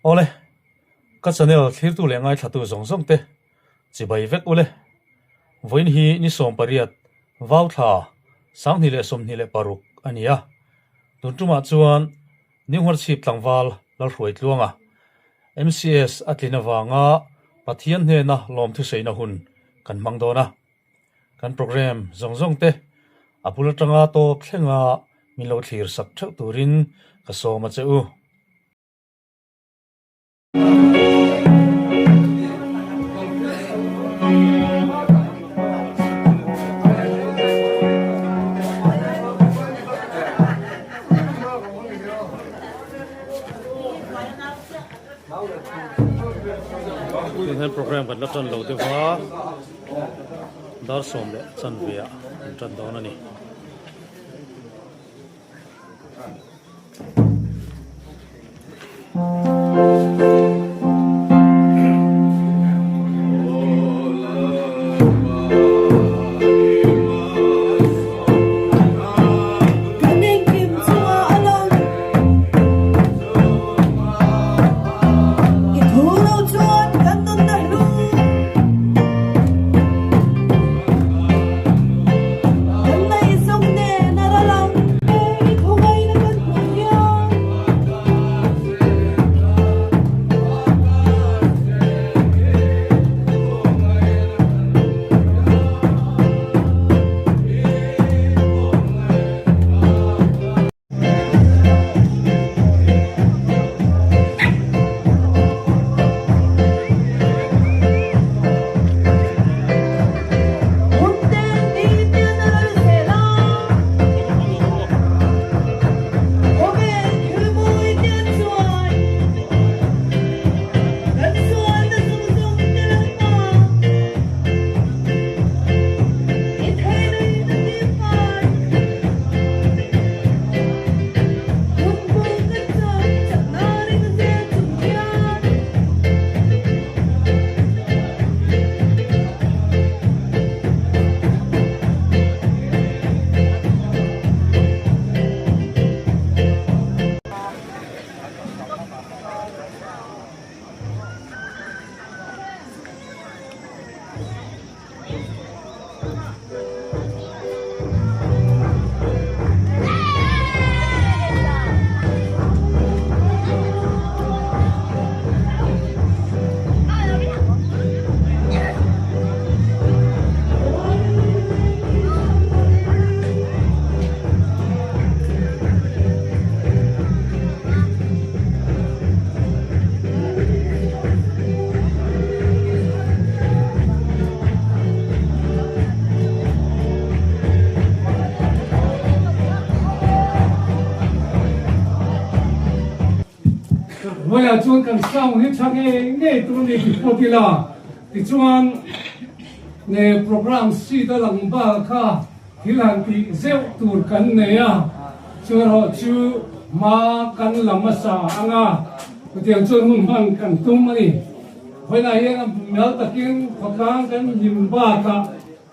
ole ka channel thlir tu lengai thatu zong zong te chi bai vek ole voin hi ni som pariat vau tha sang ni le som ni le paruk ania tun tuma chuan ni hor chip tlangwal lar hruai tluanga MCS atlina wanga pathian hne na lom thu seina hun kan mangdona kan program zong zong te apula tanga to thlenga milo thlir sak thau turin ka soma cheu Ini program kan lakukan lalu tu dar som le chan via chan dona ni Vậy là chuan cần sau hết sang nghe tụi này thì có thì là thì chuan nè program si ta làm ba kha thì là thì gieo tour cần này à chuan họ chú mà cần làm mà sa anh à tiếng chuan hùng hăng cần tung mà đi vậy là hiện méo ta kiến khó khăn cần nhìn ba cả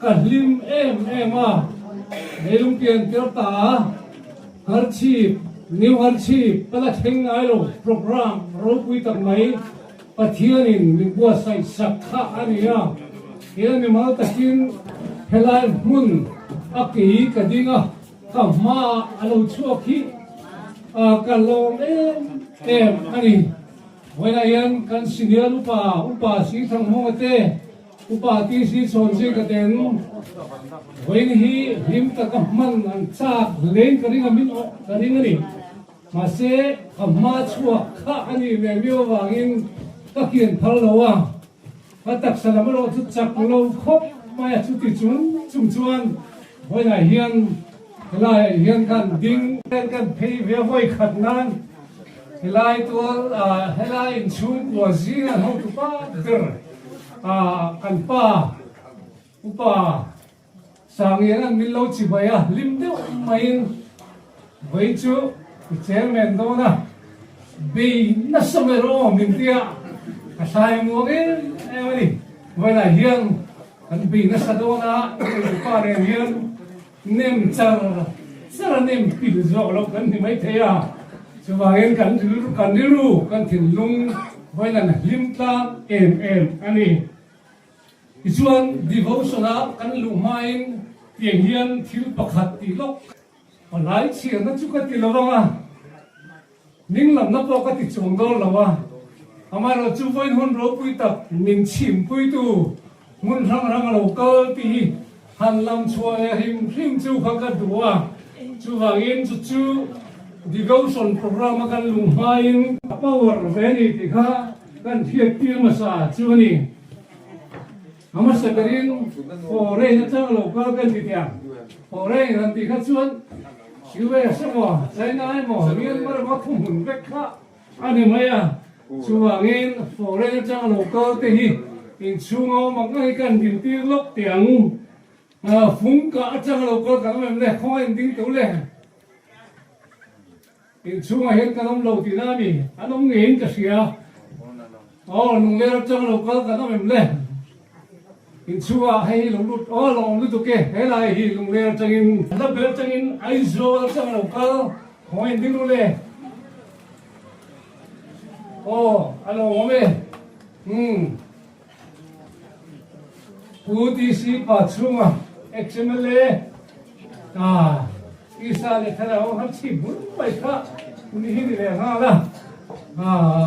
cần lim em à để lúc tiền tiêu ta hard chip New Hampshire, pada tengah lo program rokui tak mai, pathianin minggu sai sakha ania. Ia ni mau takin helai mun aki kadinga kama alo chuaki kalom em ani. Wala yan kan senior upa si thang mongate upa ti si sonse katen. When he him takahman ang chak len karinga min karinga ni. Masih kama chua kha ani memio wangin takian thalawa patak salamalo chu chak lo khop maya chu ti chun chuan hoina hian hian kan ding kan phei ve voi khat nan helai tol helai in chung wa zina ho tu pa der kan pa upa sang yan min lo chi baya lim deu main voi chu chairman do na bi na samero min tia kasai mo gen emani wala hian an bi na sa do na pa re hian nem char nem pil zo lo kan ni mai thea chú vàng kan đi ru kan thìn lung với là lim tam em anh ấy chuan devotion á kan lu mai tiếng hiền thiếu bậc hạt tỷ lốc còn lái chiếng nó chú cái tỷ lốc à nín làm nó bao cái tỷ trồng đó là à ama rồi chú với hôn rô quy tập mình chìm quy tu muốn răng lầu cơ tỷ han làm chùa him chú khang cái đùa chú vàng yên chú devotion program kan lu mai power về đi thì khá kan thiệt tiếng mà sa chú ni ama seberin ore na chang local kan ti tiang ore nan ti kha chuan siwe sawa sainai mo rian mar ma thum hun vek kha ani maya chuangin ore na chang local te hi in chungo mangai kan din ti lok tiang phung ka chang local kan mem le khoi ding tu le in chungo hen kan lo ti na mi anom ngin ka sia nung le chang local kan mem le in chua hay lồng lụt lồng lụt ok hay là hi lồng le changin la bel changin ai zo chang lo ka hoi ding lo le alo ome UTC pa chunga XML isa le thara har chi bun pai kha ni hi le ha la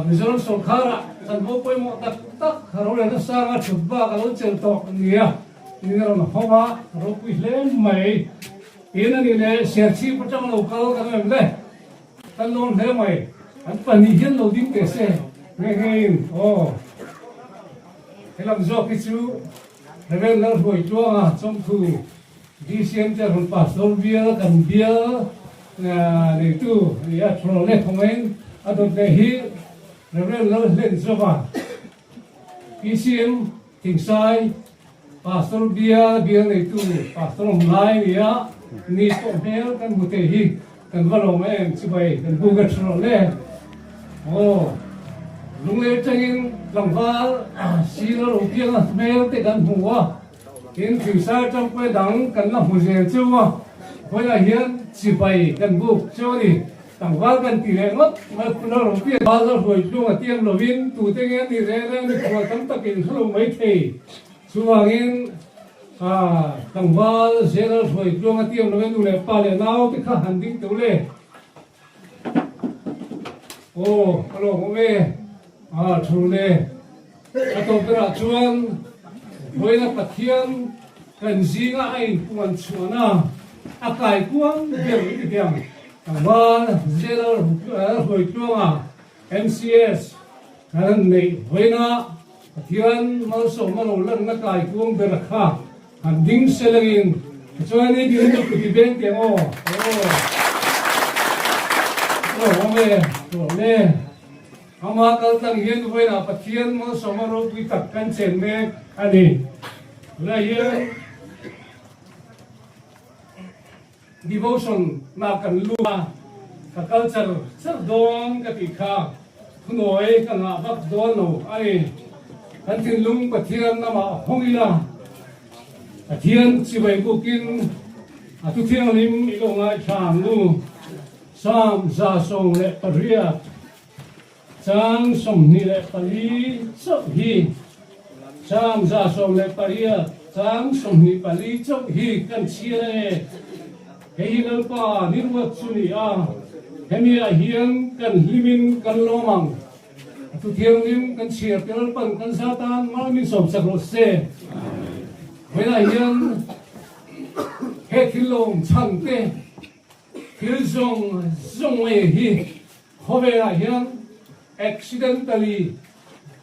Mizoram Solkhara kan bo poi mo tak haro le na sanga thubba ka lo chel tok nia ni ro na howa ro pui le mai ina ni le serchi pachang lo ka ka mem le kan lo le mai an pa ni hian lo ding te se nge helam zo ki chu revel na hoi chuanga chom thu DCM cha hon pastor bia kan bia le tu ya thro le khomen adot le hi revel lo len zova PCM tingsai pastor bia le tu pastor mai ya ni to hel kan mute hi kan valo men chibai kan buga thro le lung le changin langwal silo lo piang mel te kan huwa in thisa trong pe dang kan la hu je chuwa hoila hian chibai kan buk choni tangwal kan ti le ngot ma pulo lo pi ba lo hoi chung a tiang lo win tu te nge ni re ni ko tam takin hlo mai thei chuwangin tangwal je lo hoi chung a tiang lo win le pa le nau te kha han ding tu le alo me thru le ato pera chuan hoina pathian kan zinga ai puan chuana akai kuang ber ni tiang tangwal zero hoi chuanga MCS kan nei hoina pathian mal so malo lan na kai kuang ber kha han ding selangin chuan ni din to ki beng tiang le ama kal tang hian hoina pathian mal so malo pi tak kan chen me ani la hian devotion na kan lua ka culture sar dong ka ti kha noi ka nga bak don no ai kan tin lung pathian na ma hongila pathian chi bai bukin atu thiang lim i lo nga chang lu sam za song le paria chang som ni le pali so hi sam za song le paria chang som ni pali so hi kan chia le hei lo pa ni ruat suni hemi a hian kan limin kan lomang tu thiang lim kan chia pel pan kan satan mal min som sak ro se wela hian he thilom chang te thil zong we hi hobe a hian accidentally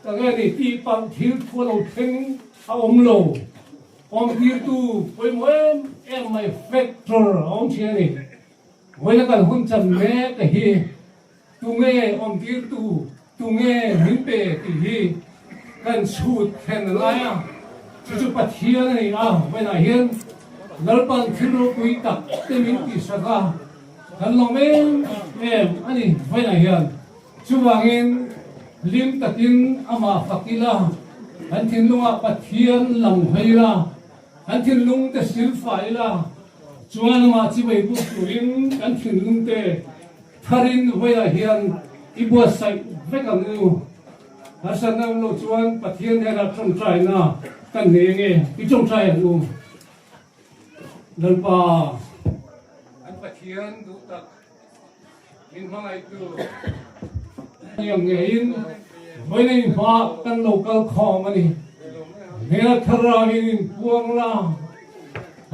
tagani ti pang thil thulo theng a lo om tir tu poi moem my factor om chiani wala kan hun chan me ka hi tu nge om tir tu nge min pe ti hi kan chut khen la ya chu pathian ni wala hian lalpan thilo pui tak te min ti saka kan lo men ani wala hian chu wangin lim takin ama fakila an thin lunga pathian lang haila an thin lung te sil faila chuan ma chi bai bu tuin kan thin lung te tharin voya hian ibua sai vekang u asanam lo chuan pathian hera trong trai na kan ne nge I trong trai u lalpa an pathian du tak min mangai tu yang nge in voina in fa kan local khom ani hera thara in puang la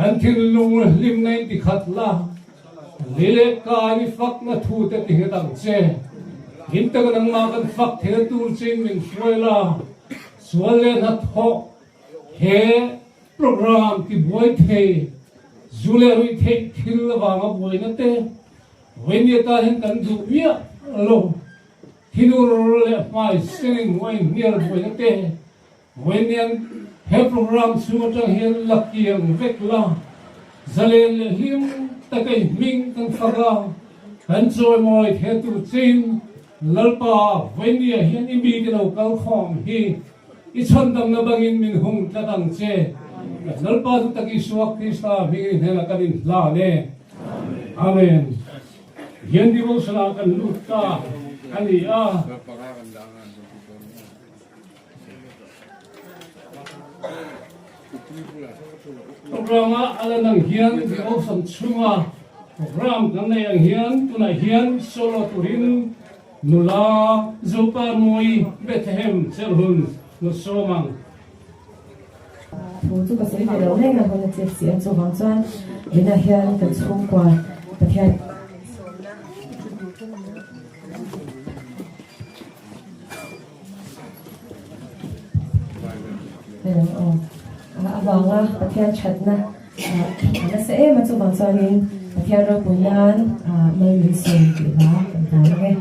an thil lung lim nei ti khat la lele ka ni fak na thu te ti hetang che hin ta nang ma kan fak the tur chin min shwela swale na tho he program ki boy the zule rui the thil wa ma boy na te when ye ta hin kan du ya lo hinur le mai sing wai near boy na te when yan he program su ta hin lucky ang vekla zalel him ta kai ming kan fara han joy moi the tu chin lalpa when ye hian imbi ke lo kal khom hi I chon dam na bangin min hung ta dang che lalpa tu taki suak krista bi hela kanin la ne amen hian di bo sala kan lut ka ani a programa ala nang hian di bo sam chunga program kan na yang hian tuna hian solo turin nula zupa moi Bethlehem serhun no somang phụ giúp bác sĩ về đầu này là con chia sẻ cho hoàng doan đến là hiện tập trung qua tập hiện vâng là tập hiện chặt na nó sẽ mà cho hoàng doan đến tập hiện rồi buồn nan mấy người xem thì đó cảm thấy nghe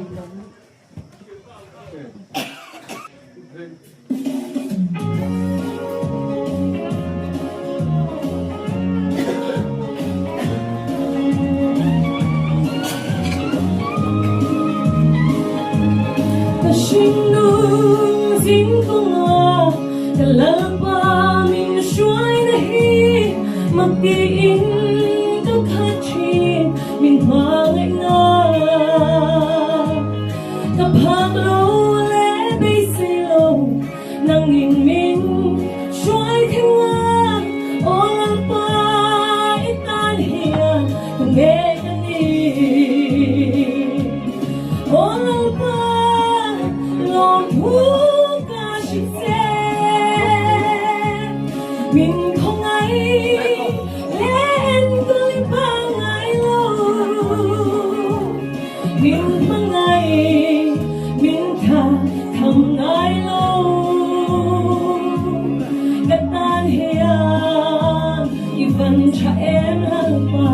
in các khát chi mình hoa ngại ngờ tập hát lâu lẽ bây giờ nàng nhìn mình xoay theo ngã ô lăng ba ít tan hiền cùng nghe cái đi ô lăng ba lòng thu ca xin xe mình không ai cha em lăng ba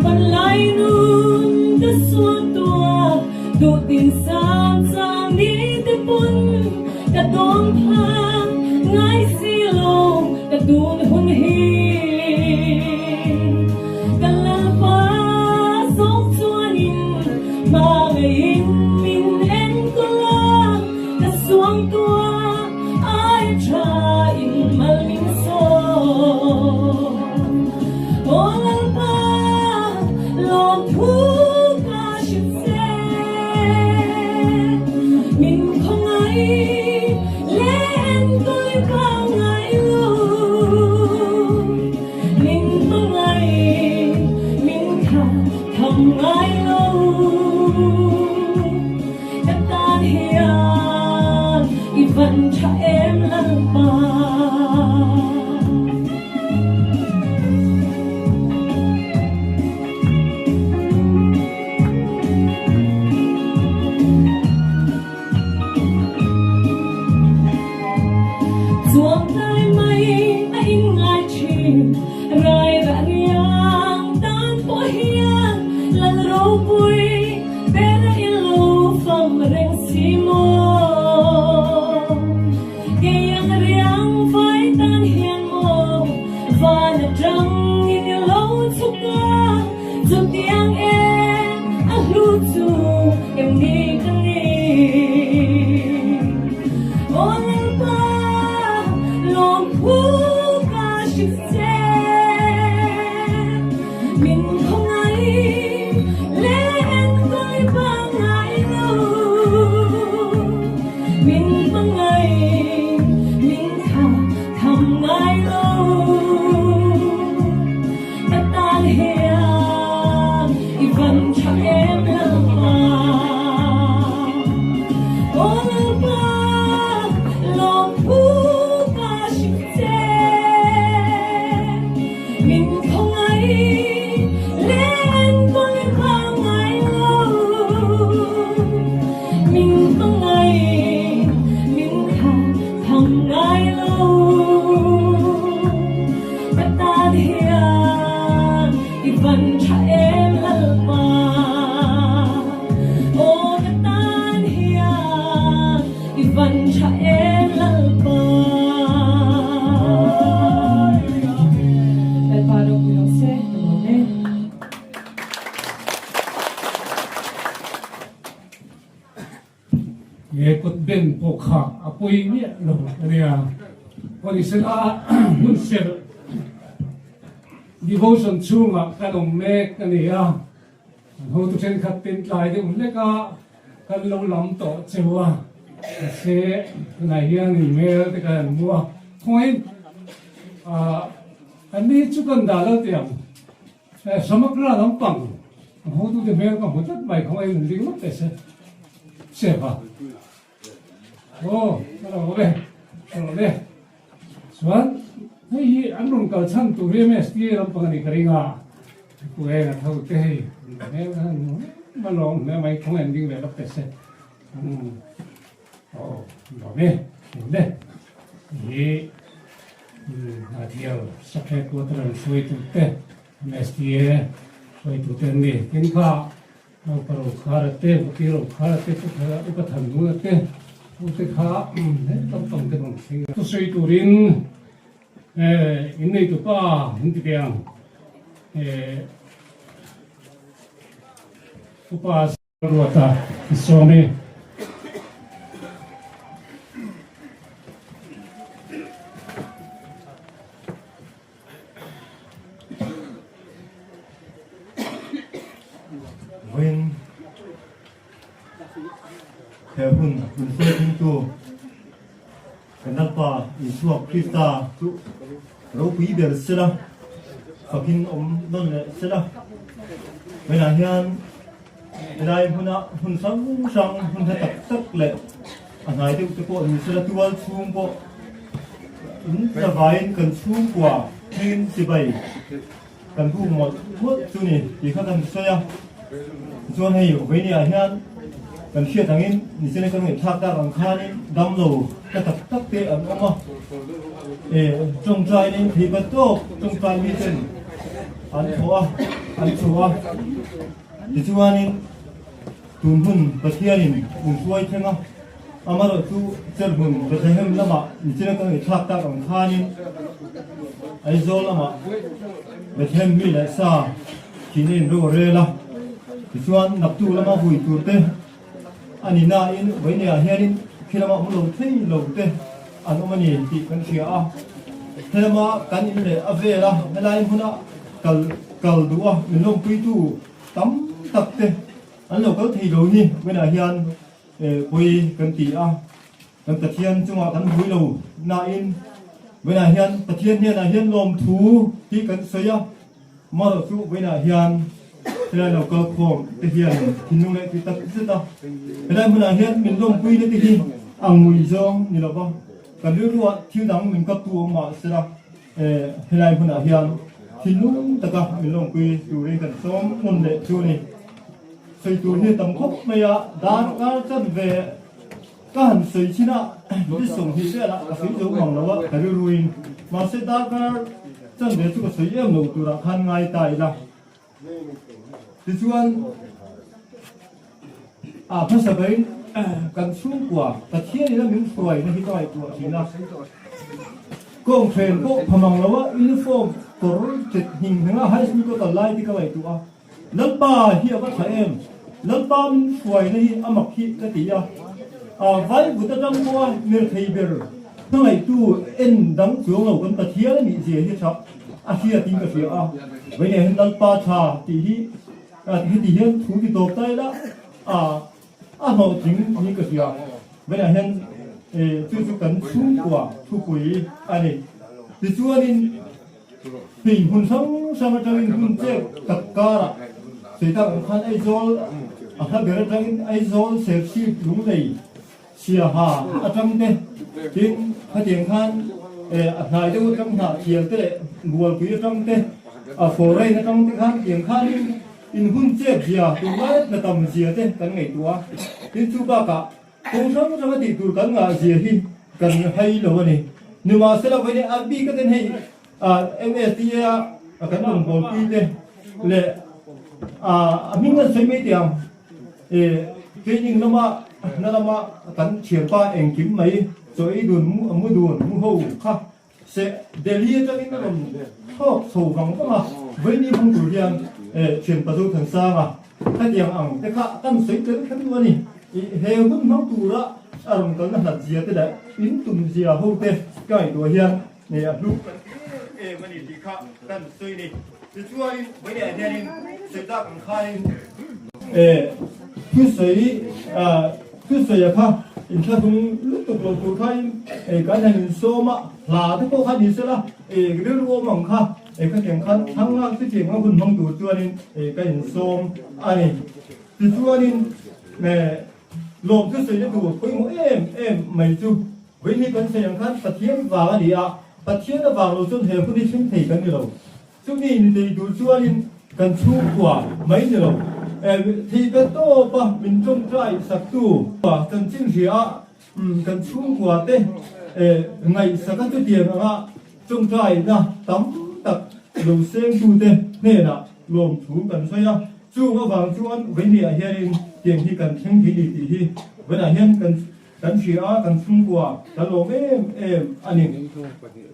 phần lai nun đã xuân tua đủ tin sang sang đi tới bún đã đón phang ngay xì lô đã đun hôn hi đã lăng ba sốc xuân in mà ngày in mình em có la đã xuống tua vẫn cha em lăng ba ruộng tay mây anh ngài chìm rai và riang tan phố hiền lần râu vui bên yên lù phòng rèn xi mô tiếng em ác lưu dù em đi cần đi ôn ba lòng phú ca chữ xe cho em lần mà ô lần ba lòng phú ta xin mình không ai lên con lên bao ngày lâu mình không ai mình thằng ngày lâu ta ta thiền thì vẫn cho em lần mà ô ta thiền thì vẫn cho em lần mà ye kut ben po kha apoi ni lo ria poni sen a mun ser devotion chunga kanong me kania ho tu chen khat tin tlai de le ka kan lo lam to chewa se na hian ni me te kan mua point an ni chu kan da lo tiam samakra lam pang ho tu de me ka ho tat mai khoi ling lo te se ha ô rồi đây xuân thấy anh luôn cầu chăn tụi em ST làm bằng này cái ngà tụi em là thâu tê em mà lòng mẹ mày không ăn đi về lắm tệ ô rồi đây ये नादिया सफेद कोतरन सुई तुते मेस्टिए सुई तुते ने किनका पर खारते बकीरो खारते तो खा उपथन दुते उसे खा तब तब ते बंग सिंग तो सुई तुरिन इन्हीं तो पा हिंदी बियांग उपास करवाता इसोने when heaven will say into kanalpa Isua Krista tu ropi ber sila fakin non sila when ahian ilai huna hun sang hun tak tak le anai te te ko ni sila tual chung po in ta vain kan chung kwa tin sibai kan bu mo thot tu ni ti khan soya chuan hei vei ni a hian kan hriat angin ni chene kan nge thak ta ang khan in dam lo ka tak tak te an oma trong trai ni thi ba to trong trai mi chen an thoa an chuwa ti chuan in tun hun pathian in ung suai thenga amaro chu chel hun pathem lama ni chene kan nge thak ta ang khan in ai zol lama pathem mi la sa kinin ro re la chuan naptu lama hui turte ani na in voine a hianin khilama mulo thei lote anomani ti kan sia a thelama kan in le avela melai huna kal duwa minlom pui tu tam takte an lo kal thei lo ni voine a hian pui kan ti a kan pathian chunga kan hui lo na in voine a hian pathian hian a hian lom thu ti kan soya mar chu voine a hian thế là cơ khom thế hiện thì nung lại thì tập rất to thế là mình là hiện mình lông quy đấy thì ăn mùi giông như là bao còn nếu như thiếu đắng mình cấp tu mà sẽ là thế là mình là hiện thì nung tất cả mình lông quy tu đây cần sớm môn đệ tu này xây tu như tầm khóc mày à đá nó chân về các hành xây chi nọ đi sống thì sẽ là xây dấu bằng nó vậy cái ruin mà sẽ đá cái chân về chỗ xây em nấu tu là khăn ngay tại là thì chuan phát sở bên cần xuống quả tất nhiên là miếng phổi nó khi coi của chỉ là công thuyền có phàm lâu á uniform có chất hình thế hay sinh có tờ lai thì các bạn tụi lần ba hiện các em lần ba miếng phổi này mặc khi cái gì vai của ta đang mua người thầy bèr thằng này tu en đắng xuống lâu còn tất nhiên là bị gì hết sao khi là tin cái gì vậy này lần ba thà thì thì hiện thu thì tốt tay đó họ chính những cái gì vậy là hiện chú cần xuống quả thu quỷ này thì chú anh hình hồn sống sang cho hình hồn chết tất cả là sợi ta cũng khăn ai zol ha bera trăng ai zol sexy đúng này xia ha trăng thế tin ha tiếng khăn ngày đâu trăng hạ chiều thế mùa quý trăng thế phổ đây nó trăng thế khăn tiếng khăn in hun chết gì tụi nó là tầm gì thế cái ngày tua tin chú ba cả cũng sống trong cái tụi cái ngà gì hi cần hay lâu này nhưng mà sẽ là cái này ăn bi cái tên hay MST cái đồng hồ pi đây lệ mình là xây mấy tiền cái những nó mà cần chuyển qua em kiếm mấy rồi đồn mua hậu khác sẽ để liên cho những cái đồng thọ sầu vắng mà với những phong tục riêng chuyển vào thành xa mà cái tiền ăn cái khác tâm xây tới cái luôn này heo cũng nấu tủ đó làm cái là gì thế đấy in tụng gì hậu thế cái đồ hiền này lúc mình đi khác tâm xây này thì chúa đi với này thì sẽ ta cũng khai cứ xây khác in khác cũng lúc tục lột tủ khai cái này mình số mà là thế có khai đi sẽ là cái điều mà khác cái tiền khác thằng nào cái tiền mà hun mong tủ chúa đi cái hình số anh thì chúa đi lột cứ xây cái tủ với mỗi em mày chú với những cái xây khác phát triển vào cái gì phát triển nó vào rồi cho thầy cũng đi xem thầy cái gì đâu chúng mình thì tụi chúa đi cần chú quả mấy gì đâu thì cái to ba mình trông trai sạch tu và cần chính gì cần chú quả thế ngày sạch các cái tiền mà trông trai na tắm tập đầu sen tu thế này là lồng chú cần xoay chú nó vào chú ăn với nhà hiện tiền thì cần thêm cái gì thì với nhà hiện cần gì cần chú quả cần lồng anh em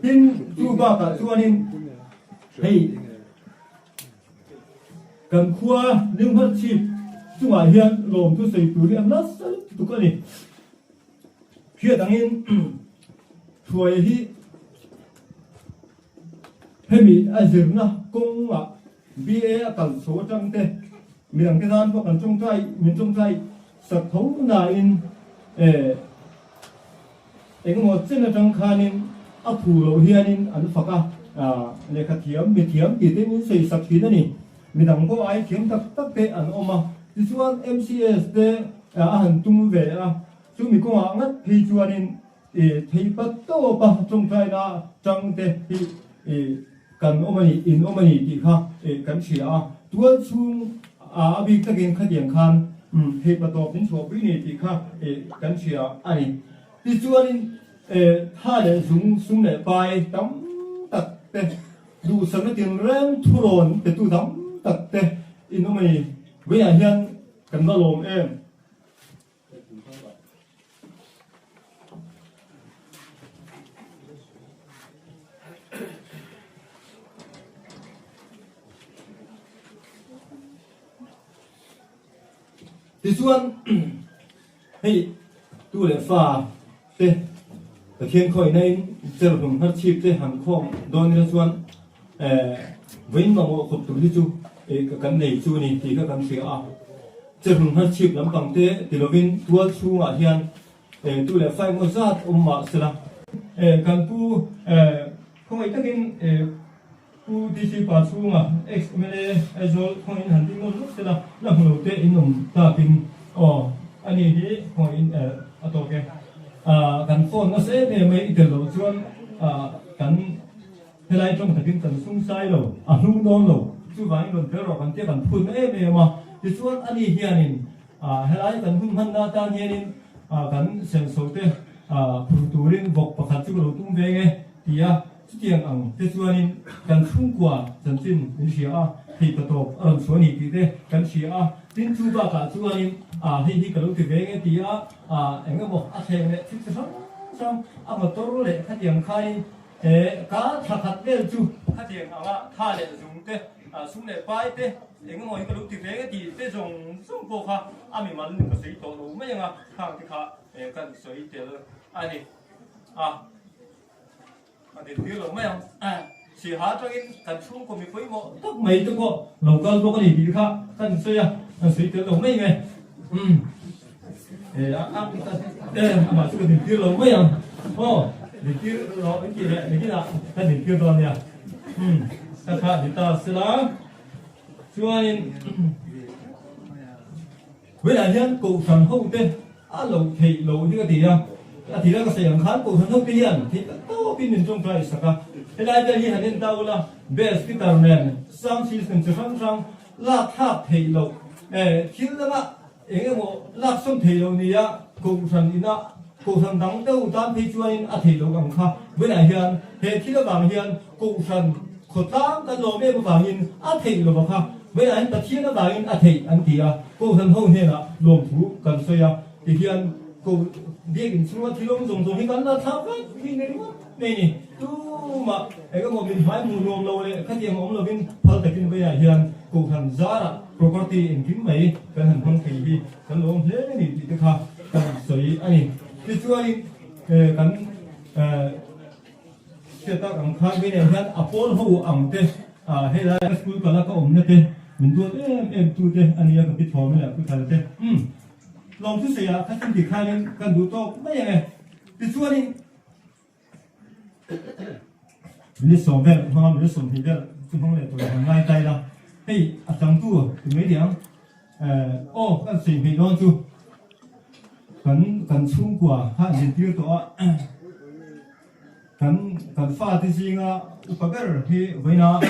tin chú ba cả chú anh em hey cần khoa nhưng vẫn chỉ chúng ta hiện lồng tôi xây túi em lát tụi cái này phía đằng in thuê hi hay bị azir na công mà BA cần số trăm thế mình làm cái gian có cần trong trai sạch thấu na in anh một trên là trong khan in áp thủ lâu hiền in anh phật này khát thiếm bị thiếm thì tên in xây sạch khí đó nè mình đang có ai thiếm tắc tệ anh ôm mà thì chuan MCS thế anh tung về chúng mình có ngắt thì chuan in thì bắt đầu ba trong trai na trong thế thì cần ôm anh in ôm anh thì khác cần chỉ tuân chung bị cái gen khát điện khan thì bắt đầu đến chỗ bên này thì khác cần chỉ anh thì chuan in thà để dùng để bài tắm tật thế đủ sẵn cái tiền rem thu lồn để tu tắm tật thế in nó mày với nhà hiền cần vào lồng em thì chuan hey tu để pha thế cái thiên khởi này giờ hùng hát chip thế hàng không đón ra chuan với mà một cục tụi đi chú cái cắn này chú này thì cái cắn phía giờ hùng hát chip lắm bằng thế thì nó bên tua chú ngã hiền tu để phải một sát mà sila cần tu không ai tất nhiên tu đi chỉ bảo chú ngã XMLA azol không ai hành đi một lúc sila là hồi thế in nồng ta pin anh ấy đi không ai cái cần phone nó sẽ về mấy từ đầu chuan cần thế này trong thời gian cần sung sai rồi lúc đó rồi chú vài lần thế rồi cần tiếp cần phun về mà thì chuan anh ấy hiện in thế này cần phun hân đa ta hiện in cần xem số thế phụ turin vọc bạc hạt chú đầu tung về nghe thì chú tiền ăn thế chuan in cần sung quả chân chính những gì thì bắt đầu số này thì thế cần gì tin chú ba cả chú anh hi cái lúc thì về nghe thì anh em một thêm này thích xong mà tôi lại khách hàng khai cá thạch hạt đấy chú khách hàng khai lại dùng thế xuống lại bay thế anh em một cái lúc thì về nghe thì thế dùng bộ khác mình mà cái sấy tổ lúa mấy nga hàng thì khác cần sấy thế rồi anh thì tiêu lúa mấy chỉ há cho cái cần xuống của mình với một tất mấy tất có lồng cơn có cái gì khác cần sấy sấy thế lúa mấy ngày mà chú đỉnh tiêu lắm mấy đỉnh tiêu đó cái gì đấy cái nào cái đỉnh tiêu toàn nhỉ ta khá thì ta sẽ lá chú anh với lại hiện cụ phần hậu tê lầu thì lầu như cái gì thì là cái sự khán cụ phần hậu thì hiện thì tao pin mình trong trái saka thế lại đây hiện hiện tao là best cái tao này sang season cho sang là tháp thì lầu khi là cái một là xong thì lầu này cụ phần ina cụ phần đắng đâu tam thì chuan thì lầu bằng kha với lại hiện thì khi là bằng hiện cụ phần khổ tám cái lầu này bằng in thì lầu bằng kha với lại tất nhiên là bằng in thì anh thì cụ phần hậu này là lồng phú cần xoay thì hiện cụ việc chúng ta thì lồng dùng thì cần là tháp đấy vì này này tu mà cái mình phải mua lồng lâu đấy cái tiền ông là bên phân tích bên bây giờ hiện cụ phần giá là property in kiếm mấy cái hàng không thì cái lồng thế này thì cái khác cần xoay anh thì chúng ta cần sẽ ta cần khai bên này hiện Apple hậu ẩm thế hay là school còn là có ẩm thế mình đua em tu thế anh ấy có biết thò mới là cái thằng thế lòng thứ gì các anh thì khai lên cần đủ to mấy ngày thì chúng đi mình sống về hoa mình sống thì về chúng không lại tụi hàng ngay tay đâu hey chẳng tu thì mấy tiếng cái gì mình lo tu cần chung quả ha nhìn tiêu to cần pha thì gì ngã upagar thì vậy nào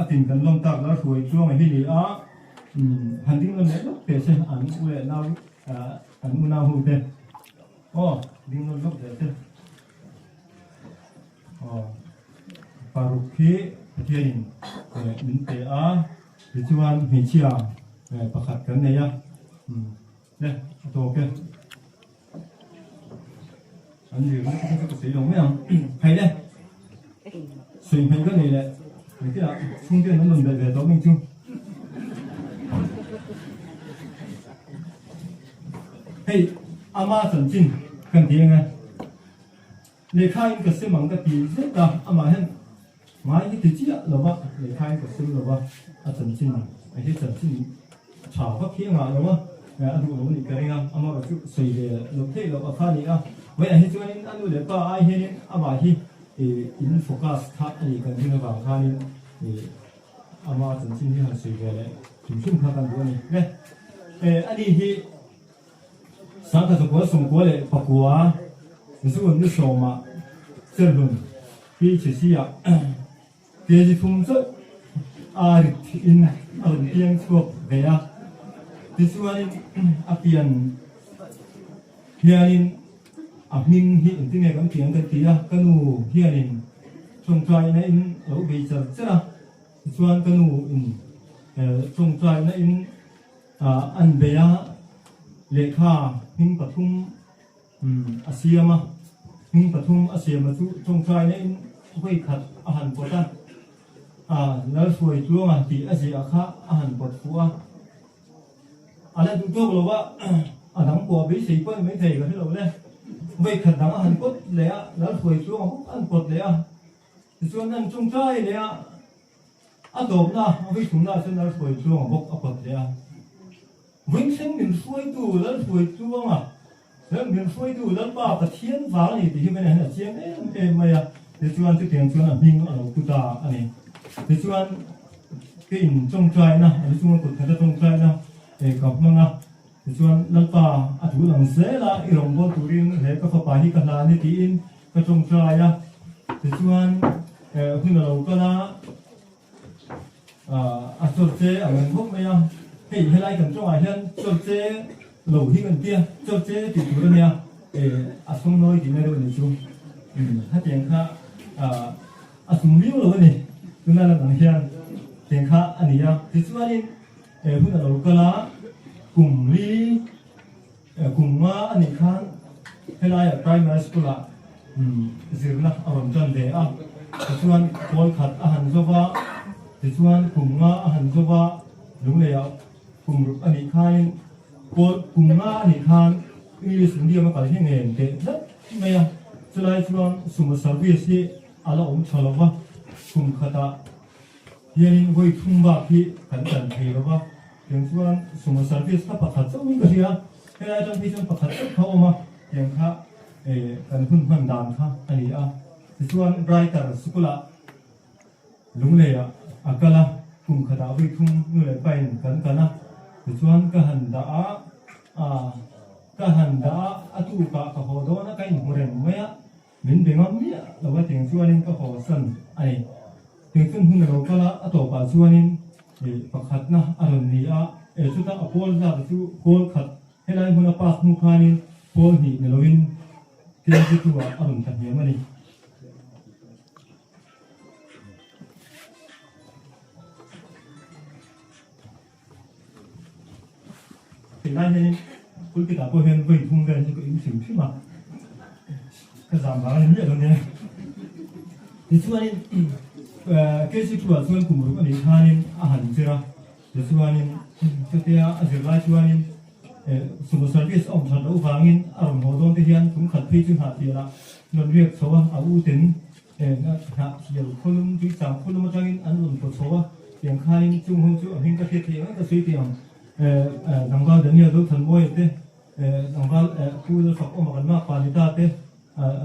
tình cần lòng ta là rồi chuông này thì hành tinh lần này lúc để xem ảnh uể nào ảnh muốn nào hụt thế tinh lần lúc để xem baru khi hiện mình để thì chuan mình chia pakhat cái này đây tôi ok anh gì cũng có sử dụng mấy không hay đây sử dụng cái này này cái là không biết nó mình về tối mình chung hey ama thần kinh cần tiếng nghe để khai cái sự mang cái gì rất là ama hen mai cái gì là ba để khai cái sự là ba thần kinh cái thần kinh chào các kia mà đúng không anh đủ này cái này ama cái chút xây để lúc thế là khai này vậy là hiện tại anh để ba ai hen ama hi in focus khác thì cần như là khai này thì ama thần kinh thì là xây về chúng chung khácกันด้วยนี่อันนี้ที่สังกัดของสงฆ์เลยปะกัวนี่ส่วนนี้สมาเจริญที่เสียเดี๋ยวจะทุ่มเจอินเพียงสกเบียที่ส่วนนี้เพียงมิงที่ที่ไงกันเพียงกันตีกันนูเพียงจงใจในเราไปเจอเจ้าส่วนกันนูจงใจในอันเบียเลขาหิงปฐุมอาเซียมาหิงปฐุมอาเซียมาจงใจในห้วยขัดอาหารปอดแล้วสวยตัวมาตีอาเซียข้าอาหารปอดฟัวอะไรดูตัวเราว่าดังปัวบิสีก็ไม่เท่กันที่เราเลยห้วยขัดดังอาหารปอดเลยแล้วสวยตัวอาหารปอดเลยส่วนนั้นจงใจเลยดอกนะไม่ถุงนะเส้นนั้นสวยตัวบอกปอดเลยวิ่งเส้นมันสวยตัวแล้วสวยตัวมาแล้วมันสวยตัวแล้วป้าตะเทียนฟ้านี่ที่ไม่ได้เห็นเทียนไม่เดี๋ยวชวนที่เทียนชวนบิงกุตาอันนี้เดี๋ยวชวนกินจงใจนะเดี๋ยวชวนกุตาจงใจนะกับมังนะเดี๋ยวชวนแล้วป้าถูหลังเสละอีหลงบนตุรินเหก็ฟ้าที่กันนานี่ตีนก็จงใจนะเดี๋ยวชวนคุณเราก็นะจดเจเงินพวกไม่ยังให้ให้ไล่กันจ้องไอ้เช่นจดเจหลูที่กันเตี้ยจดเจติดตัวเนี่ยส่งน้อยที่ไม่รู้นี่ชูถ้าเตียงข้าส่งวิวเลยนี่ตัวนั้นหลังเช่นเตียงข้าอันนี้ที่ส่วนนี้คุณเราก็ละกลุ่มลีกลุ่มว่าอันนี้ข้างให้ไล่ไพรมาสกุลละสิรนะอารมณ์จันเดียที่ส่วนคนขัดอาหารซว่าที่ส่วนกลุ่มว่าอาหารซว่าลุงเลยกลุ่มอันนี้ข้างกลุ่มว่าอันนี้ข้างมีสิ่งเดียวมาการที่เงินเด็ดนั่นไม่ยังจะไล่ส่วนสมุทรสาครที่อะไรผมชอบว่ากลุ่มขัดยังไว้ทุ่มบาที่กันจันทร์ว่าอย่างส่วนสมุทรสาครถ้าประคัดจะมีก็เสียให้ได้จังที่จะประคัดเขาออกมาอย่างข้ากันพุ่งพันดานข้าอันนี้ที่ส่วนไรแต่สกุลลุงเลยก็ละกลุ่มขัดไว้ทุ่มเมื่อไรไปกันนะ chuan ka handa ka handa atu ka ho do na kai muren maya min bengam mi lawa teng chuanin ka ho san ai teng sun hun ro kala ato pa chuanin pakhat na aron ni a chuta apol za chu kol khat helai huna pas mu khanin kol ni neloin teng chu wa aron ta hi mani Hiện nay cuối cái đảo hiện vậy thung về như cái sự chứ mà cái giảm giá này nhiều hơn nè thì xưa nên cái sự của xưa cùng với cái này nên ăn chưa ra thì xưa nên cái thế à giờ lại xưa nên số một service ông thật đâu vàng in ông hồ đông thì hiện cũng khẩn phi chứ hạt gì là lần việc số à ưu tín hạt nhiều khôn cái giảm khôn mà cho in ăn luôn của số tiền khai trung hông chú ở hình cái thì cái suy tiền đồng bào đến nhiều lúc thần môi thế đồng bào khu vực phật ông gần mắc panita thế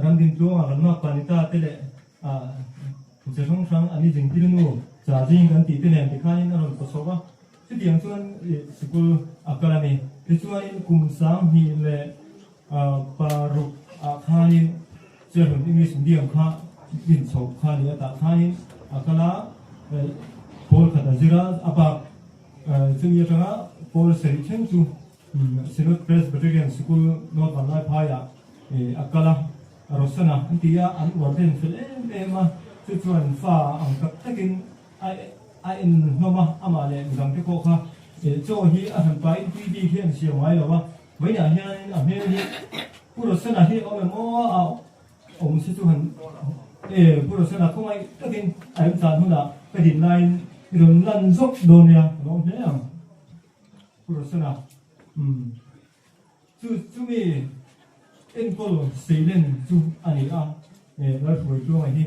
ram din chuông gần mắc panita thế lệ sẽ không sang anh đi dình tin nu giả dinh gần tí thế này thì khai nó rồi có số ba cái điểm chuan school academy cái chuan cùng sáng hi lệ paru khai chơi hình English medium khai din số khai này ta khai akala Paul khata zira apaซึ่งยังไงPaul Serichen tu Synod Presbyterian School North Malay Paya akala Rosana antia an warden film ema tujuan fa angkat takin ai in noma amale ngam te ko kha cho hi a han pai pd hian siam mai lo wa mai na hian a me ni Rosana hi o mo a om si tu han Rosana ko mai takin ai san huna ka din line iron lan zok donia lo ne am Rosana chu mi en kol seilen chu ani a la foi tu mai hi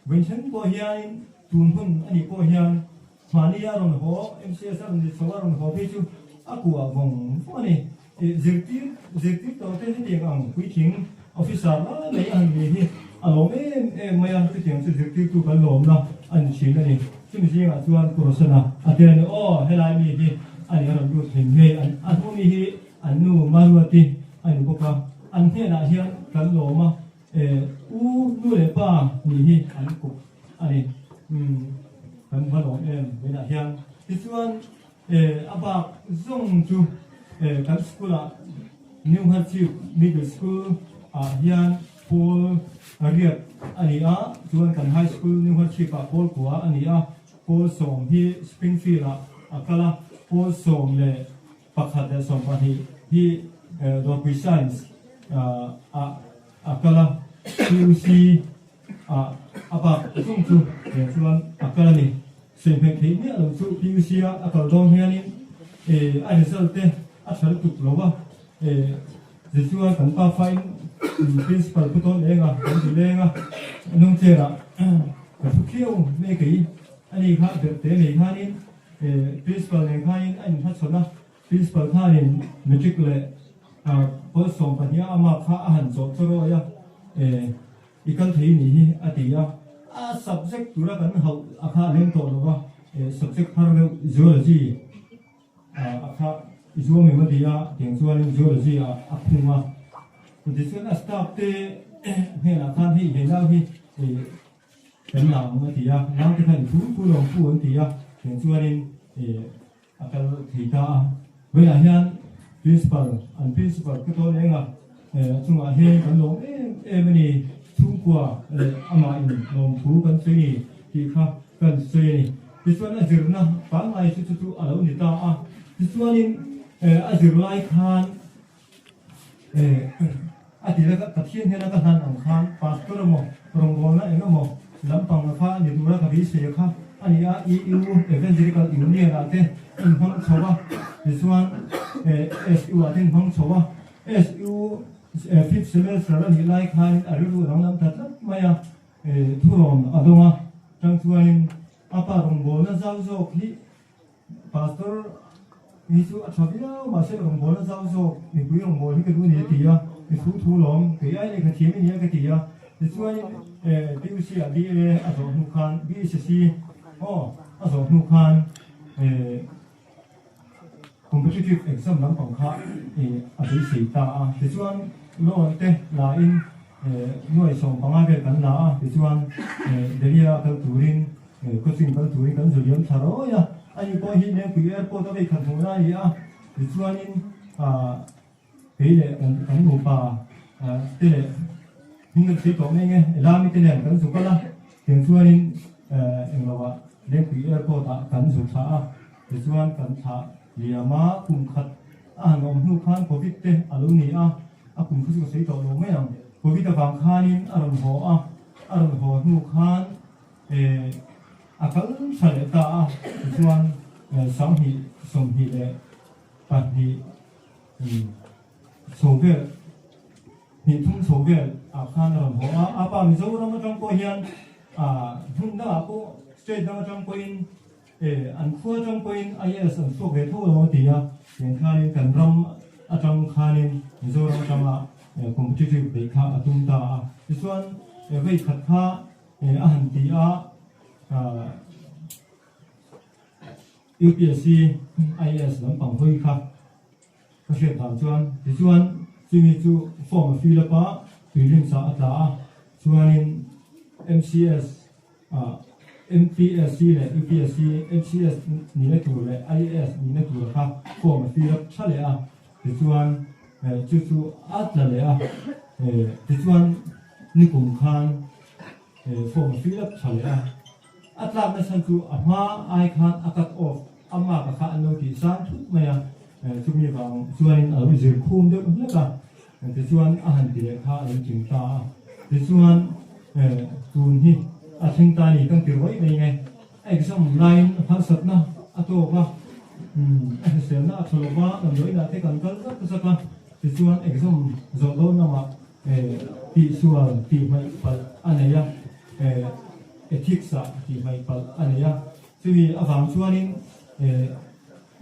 wen chen ko hian tun hun ani ko hian mania ron ho MCS ron ni so ron ho pe chu aku a gong fo ni zirti to te ni ang kui thing officer la nei an ni hi alo me an tu tiang chu zirti tu kan lom na an chin ani chu mi jinga chuan Rosana aten o helai mi hi ani ron du thing he an ho mi hi an nu maruati ani ko ka an he na hian kan loma u nu le pa ni hi an ku ani kan ba lo ve na hian ti chuan aba zong chu kan skula New Hampshire Middle School hian Paul ariat ani a chuan kan high school New Hampshire pa Paul kwa ani a Paul som hi Springfield akala Paul som le pakhat le som pa hi Dr. Science akala QC apa chung chu chuan akala ni sen phe thei ni lo chu QC akal dong hian ni ai result te a thal tu lo ba chuan kan pa fine principal puton lenga kan ti lenga nung che ra ka khiu me kai ani kha te nei kha ni principal ne kha in an tha chona principal kha ni matric le Paul som pa nia ama kha han zo choro ya ikal thei ni hi atia subject tura kan hau akha leng to lo wa subject har le zoology akha zo me ma dia teng chuan zoology aphuma ti chuan staff te he na khan hi he na hi kan na ma dia na te khan thu long pu an tia teng chuan akal thei ta we la hian principal ka to lenga chunga he kan long mani chung kwa ama in long pu kan sei ni ti kha kan sei ni ti chuan a zirna pa ngai chu alo ni ta ti chuan a zir lai khan a ti la ka thien he na ka han ang khan pastor mo rong bol na eno mo lampang na kha ni dura ka bi se kha ani a EU evangelical union la te in hong chowa ti chuan SU atin hong chowa SU fifth semester la ni lai khan a ru rong lam ta maya thurom adonga tang chuan apa rong bol na zau zo khi pastor ni chu a thabia ma se rong bol na zau zo ni pui rong bol hi ka du ni ti ya ni thu lom ke ai le ka thi mi ni ka ti ya ti chuan PUC a bi a zo nu khan BCC a zo nu khan competitive exam lam pang kha a dei sei ta a ti chuan lo te la in noi som panga ve kan la a ti chuan deria kal turin coaching kal turin kan juliam tharo ya ani ko hi ne pi airport ve khan thona ya ti chuan in le kan mu pa te le hingal sei to me nge la mi te le kan su kala tiang chuan in englawa le pi airport a kan su tha a ti chuan kan tha liama kum khat nom nu khan covid te aluni a kum khu su sei to lo me ang covid awang khanin aron ho nu khan a kal sale ta a chuan sang hi som hi le pa hi sovel hi thum sovel a khan aron ho a pa mi zo ram tang ko hian hun da ko straight da tang ko in an khua tang ko in IS an so ve tho lo ti ya yen khanin kan ram a tang khanin mi zo ram tang a competitive be kha atum ta a chuan ve khat kha a han ti a UPSC IS lam pang hoi kha ka hre ta chuan chumi chu form fill up a tuilim sa ata chuanin MCS MPSC le UPSC MCS ni le tur le IS ni le tur kha form fill up chale a chuan chu atla le a chuan ni kum khan form fill up chale a atla na san chu ama ai khan akat off ama ka kha anlo ti san thu maya chumi bang chuan a ru zir khum de la ka chuan a han ti le kha an ching ta chuan tun hi a thing ta ni kang ti roi mai nge exam line han sat na ato ba se na tholo ba nam doi na te kan kal ka sa ka chuan exam zo lo na ma ti sual ti mai pal anaya ethics a ti mai pal anaya chumi awang chuanin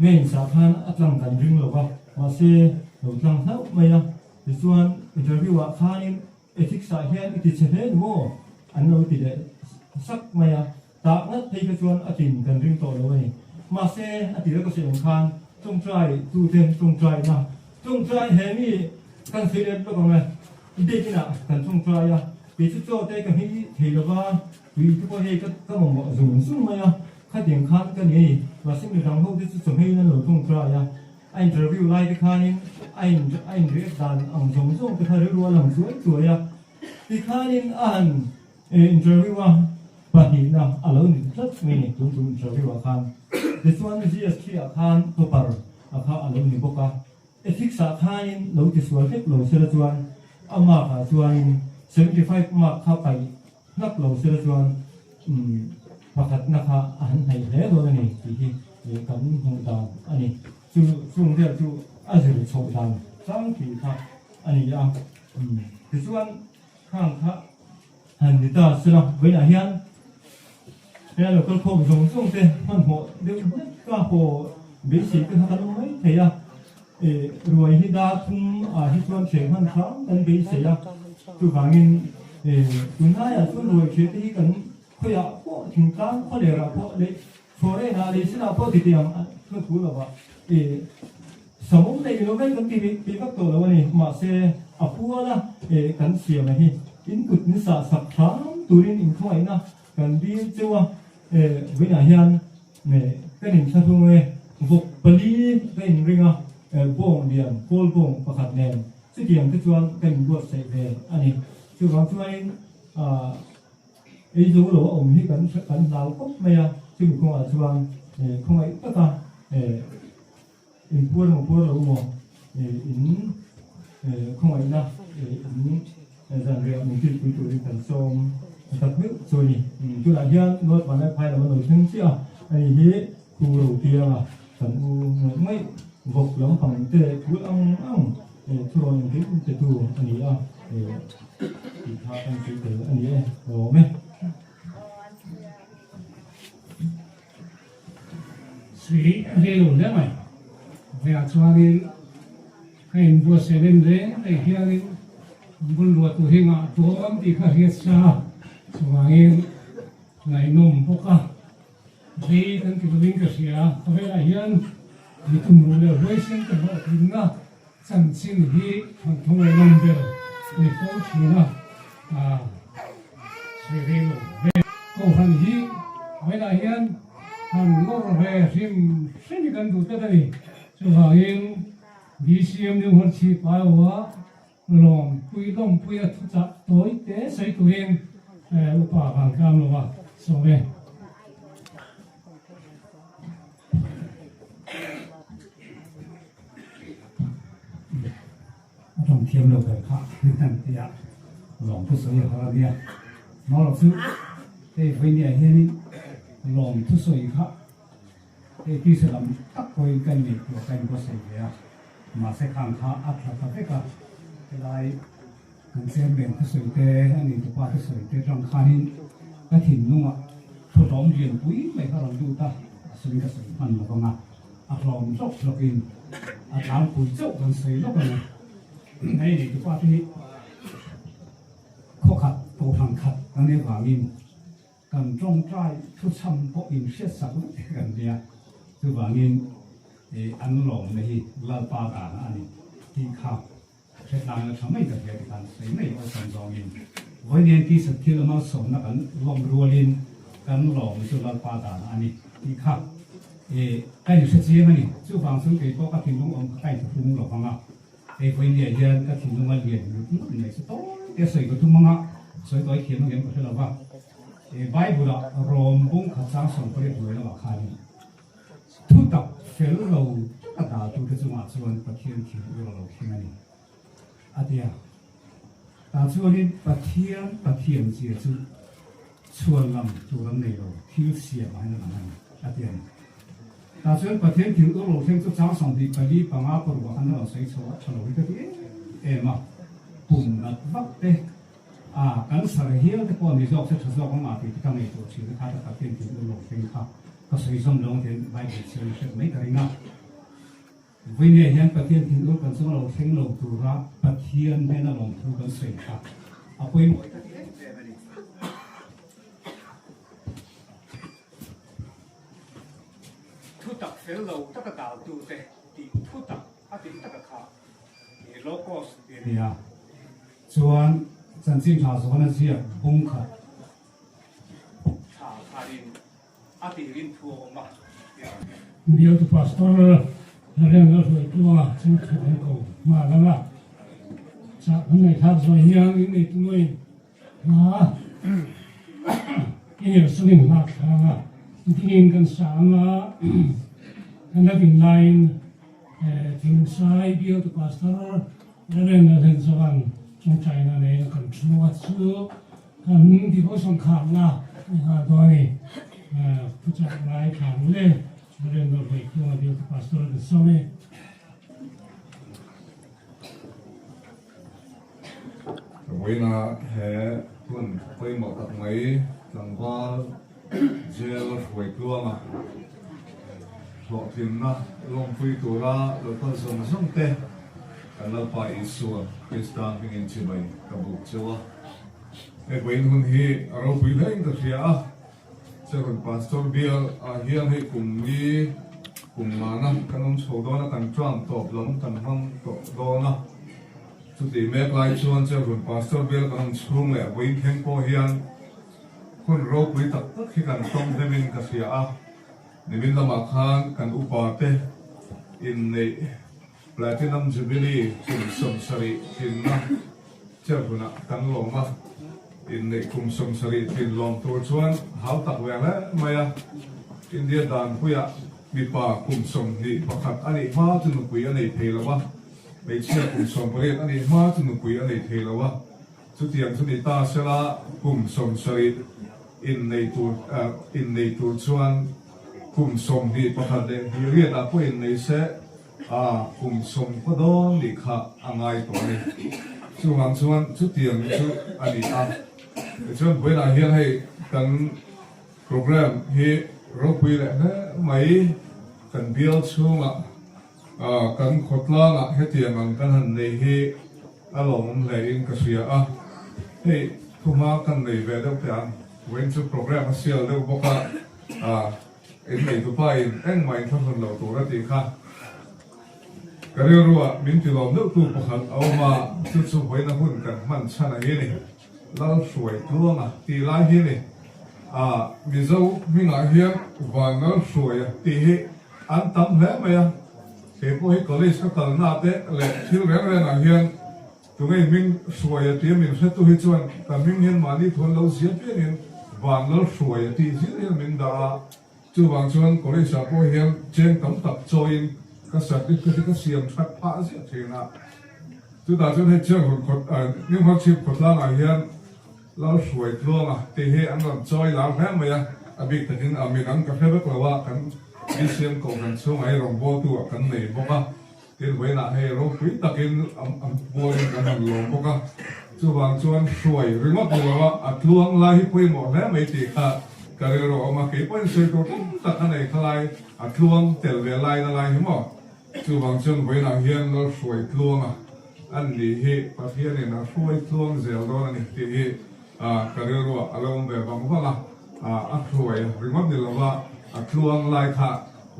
main sa khan atlang kan ring lo ba ma se lo tlang thau mai a chuan interview a khanin ethics a hian ti chhe mo an lo ti le sak mai a ta na thei ka chuan atin kan ring to lo ni ma se ati le ko se khan chung try tu ten chung try na chung try he mi kan se le lo ko ngai de kina kan chung try a pi chu cho te ka hi thei lo ba wi tu ko he ka mo zum zum mai a kha ding khan ka ni wa sim ni rang ho de chu chung he na lo chung try a a interview lai de khanin a direct dan ang zum zum ka tharu ro lang chuai a ti khanin an interview a pa hi na alo ni thlat me ni tum interview a khan this one is GST a khan to par a kha alo ni boka ethics a khanin lo ti sual hek lo se la chuan ama ka chuan 75 mark kha pai nak lo se la chuan pakhat na kha an hai le lo ni ti kan hong da ani chung de chu azir chho dan sang ti kha ani ya this one khang kha han ni ta sira với là hian ya lo kol khom zong zong te han ho de ka ho be si ka ha lo mai the ya ruai hi da thum a hi chuan theng han thang kan be se ya tu wangin tu na ya chuan ruai che te kan khoya ko thing tang ko le ra ko le phore na le sina po ti tiam ko thu lo ba samum nei lo mai kan ti pi ka to lo ni ma se apua la kan sia ma hi input ni sa sak thang turin in khoi na kan bi chuwa với là hian cái niệm sa thu nghe vục bali cái niệm ringa bông điểm côn bông và khát nền sự kiện cái chuan cái niệm buộc sẽ về anh ấy chú vắng chú anh ấy dù lỗ ổng hi cắn lao cốc mày à chú mình không ở chuan không ấy tất cả in buôn lỗ mò in không ấy na in rằng liệu mình tin quý tụi cần xôm tập nước rồi nhỉ chú lại hian nốt vào đây phải là một nồi trứng chứ anh hi khu đầu tiên à cần mấy vọc lắm bằng tê cứ ông cho những cái tê tu anh ấy à thì tha anh chỉ để anh ấy rồi mấy sĩ cái lùn đấy mày về cho đi cái bữa sẽ lên đấy để hian buôn lúa tu hình à tu ông thì khá hiệt sa Sungangin ngai num poka di kan kita lingkas ya tapi lahian thì tụi mình đều với xin cái họ thì na chẳng xin hi thằng thằng người nông đều thì phố thì na suy đi luôn về câu hàng hi với lại hiện hàng lô về sim xin cái đủ tất đây cho hàng hiện BCM những hồn chi bao quá lòng quy thu chặt tối tế xây tụi em upa hàng cam luôn à so về trong thêm lâu thời khắc nên thằng thì lòng thu soi ở đây nó là thứ thì với nhà hiện lòng thu soi khắc thì khi sẽ làm tất quay cái này của cái có xảy ra mà sẽ khang khá áp lực tất cả cái này mình sẽ biến thu soi thế anh ấy thu qua thu soi thế trong khả năng cái thìn nung ạ thu đóng tiền quý mấy cái làm du ta soi cái soi phần mà con à lòng dốc lọc in làm quý dốc còn soi lọc này này thì qua thì khó khăn tổ hàng khăn cái này vàng in cần trong trai thu chăm có in xét sẵn gần đây từ vàng in thì ăn lỏng này là ba cả anh thì khao sẽ làm là mấy cái việc làm sẽ mấy ở trong dòng in với nên khi sự thiếu nó sống là ăn lỏng rùa lên ăn lỏng cho là ba cả anh thì khao thì cái điều sẽ gì mà nè chú vàng xuống cái có cái thùng ông cái thùng lỏng vàng à thì với nhà dân các thùng nó liền lúc này sẽ tốt cái sợi của thùng măng sợi tối khiến nó kiếm có thể là vàng thì bài bữa đó rôm bung khát sáng sống có thể đuổi nó vào khai thu tập phèo lâu tất cả chúng ta chúng ta chọn bắt thiên thì lâu khi này à đi à ta chọn đi bắt thiên gì chứ chọn làm chọn làm này rồi thiếu xia mà hay là gì à đi ta chọn bắt thiên thì lâu khi chúng ta sống thì bắt đi bằng áp lực của anh nó sẽ cho lâu cái gì mà cùng đặt vắt đấy cái sở hữu cái quan điểm đó sẽ thực sự cũng là thì cái này tổ chức cái các tiền thì lâu khi khác có sử dụng lâu thì bài bản sẽ mấy cái nào vì này hiện bắt tiền thì lâu cần số lâu khi lâu tu ra bắt tiền bên là lòng tu cần sử khác quên thu tập phèo lâu tất cả đạo tu thế thì thu tập thì tất cả khác thì local thì chọn真正查说那些功课，查他的阿弟领土嘛。你要是把所有那两个说多啊，真可能够嘛了嘛。啥？那他说一样的那东西啊，也是领那看啊，领跟上啊，跟那边来，听晒比较的把所有那两个人说完。trong trái này cần chua chua cần thì có sòng khám là tôi phụ trách lại khám lên cho nên là vậy khi mà điều pastor được xong ấy vậy là hệ tuần quay một tập mấy lần qua jail vậy cơ mà họ tìm na long phi tu ra rồi con sống sống tê kan la pa isua Kristan pingin chibay kabuk chawa wain hun hi aro pui lain ka ria chakon pastor bial hian hei kummi kummana kanom chodona kan tram top lom kan hang top dona chuti mek lai chuan chakon pastor bial kan chung le wain theng po hian hun ro pui tak tak hi kan tom demin ka ria nimin lama khan kan upa te in nei Platinum Jubilee kum som sari tin na chapuna kan long ma in nei kum som sari tin long tur chuan hau tak we la maya India dan puya mi pa kum som ni pakhat ani ma tu nu pui ani theilawa mei chia kum som pare ani ma tu nu pui ani theilawa chu tiang chu ni ta sela kum som sari in nei tur chuan kum som ni pakhat de hi ria da po in nei se cùng sống có đó thì khá ngay tuổi chú hoàng chuan chú tiền chú anh đi chuan với lại hiện hay cần program hi rồi quy lại mấy cần bill chú mà cần khót la ngã hết tiền bằng cần hành này hi along lại in cái gì hey thu ma cần này về đâu tiền when chú program siêu đâu bốc in này tụi bay anh mày thằng lâu tuổi thì khá cái điều đó mình chỉ làm nước tu bậc hạnh ao mà chút chút với nó hun cần man chăn này này lao suy luôn à tì lai hi này mình dâu mình nói hiền và nó suy tì hi an tâm hết mày thế bố có lấy sắc tận nạp đấy lệ thiếu rèn rèn nói hiền tụi mình suy thì mình sẽ tu hết chuẩnแต่mình hiền mà đi thôn lâu xía biết hiền và nó suy thì xía mình đã chú bằng chuẩn có lấy sắc bố hiền trên tấm tập join cái sắc cái xiêm phát phá xía thế nào chú ta cho thấy chưa nhưng mà chip cột lang ở hiền lao suy luôn à thì hi anh làm join làm hết mày bị tự nhiên mình ăn cà phê bất là cái đi xem cầu gần xuống ấy rồng vô tu ở này bốc á tiền với lại hay rồng quý ta kiến vô cái hàng lồng bốc á chú bằng chuan suy rồi mất rồi á luang lai quay một lẽ mấy tỷ cả cái rồi mà cái quay suy cầu ta cái này cái lai luang tel về lai lai hiểu không chú bằng chuan với lại hiền nó suy luang à anh đi hi phát hiện này nó suy luang dẻo đó này thì hi cái rồi along về bằng vâng à suy rồi mất rồi luang lai khá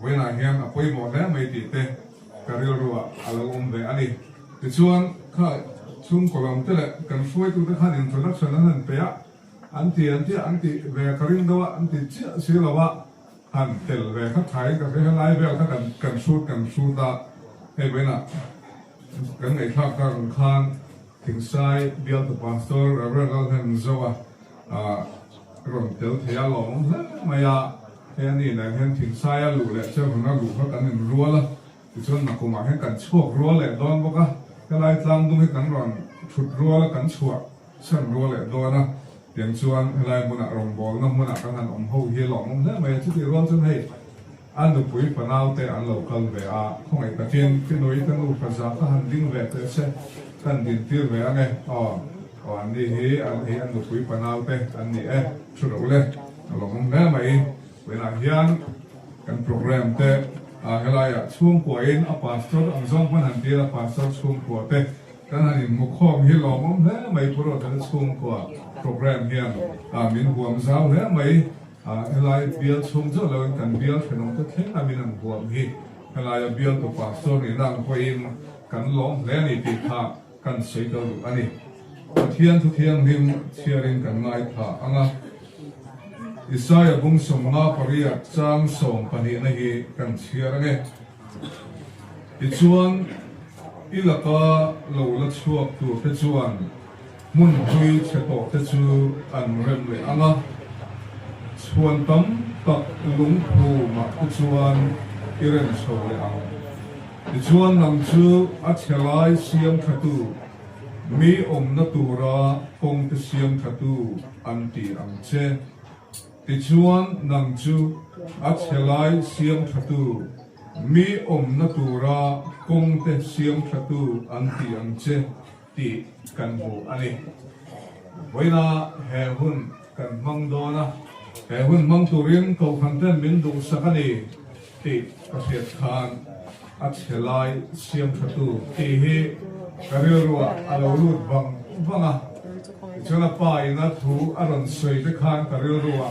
với lại hiền quay một lẽ mấy tỷ tê cái rồi along về anh đi thì chuan khá chung có làm thế này cần suy tu thế khá introduction anh hẳn bé anh thì về cái riêng đó anh thì chưa xí là vợ hẳn tel về các thái các cái lái về các cần suy ta hay vậy nè cái ngày khác cần khan thỉnh sai biar tu pastor rồi hẳn rồi rồi tel thì là lòng mà thế này là hẳn thỉnh sai lũ lệ cho nó lũ các anh hẳn rùa là thì cho nó cũng mà hẳn cần chuộc rùa lệ đón bốc á cái lai tăng đúng cái cần rồi chụt rùa là cần chuộc sân rùa lệ đón á tiếng chuan lai muốn rồng bò nó muốn cái hàng ông hậu hiền lòng thế mà chứ thì rùa chân hay anh được quý phần nào thế anh lâu cần về không phải cái tiền cái nối cái nụ phần giá cái hàng đinh về thế sẽ cần tiền tiêu về anh ấy anh đi anh được quý phần nào thế anh đi chút đầu lên lòng thế mày với lại hiền cái program thế cái này chuông của anh pastor anh dòng phân hành tiền pastor chuông của thế cái này một khom hiền lòng thế mày pro thành chuông của program hiền mình huống giáo thế mày cái này bill chuông cho là cần bill phải nông tất hết là mình làm huống hi cái này bill của pastor này đang quay cần lòng thế này thì thà cần xây đâu được anh ấy thiên him sharing cần ngay thà anh Isaiah bung som nga paria chang som pani na hi kan chia nge ti chuan ilaka lo la chuak tu te chuan mun hui che to te chu an rem le anga chuan tam tak lung phu ma te chuan iren so le ang ti chuan nang chu a chelai siam thatu mi om na tura kong te siam thatu an ti ang che ti chuan nang chu a chelai siam thatu mi om na tura kong te siam thatu an ti ang che ti kan bu ani voina he hun kan mang do na he hun mang turin ko khan ten min du sakani ti ka set khan a chelai siam thatu ti hi karirwa alo lut banga chona pa ina thu aron soi te khan karirwa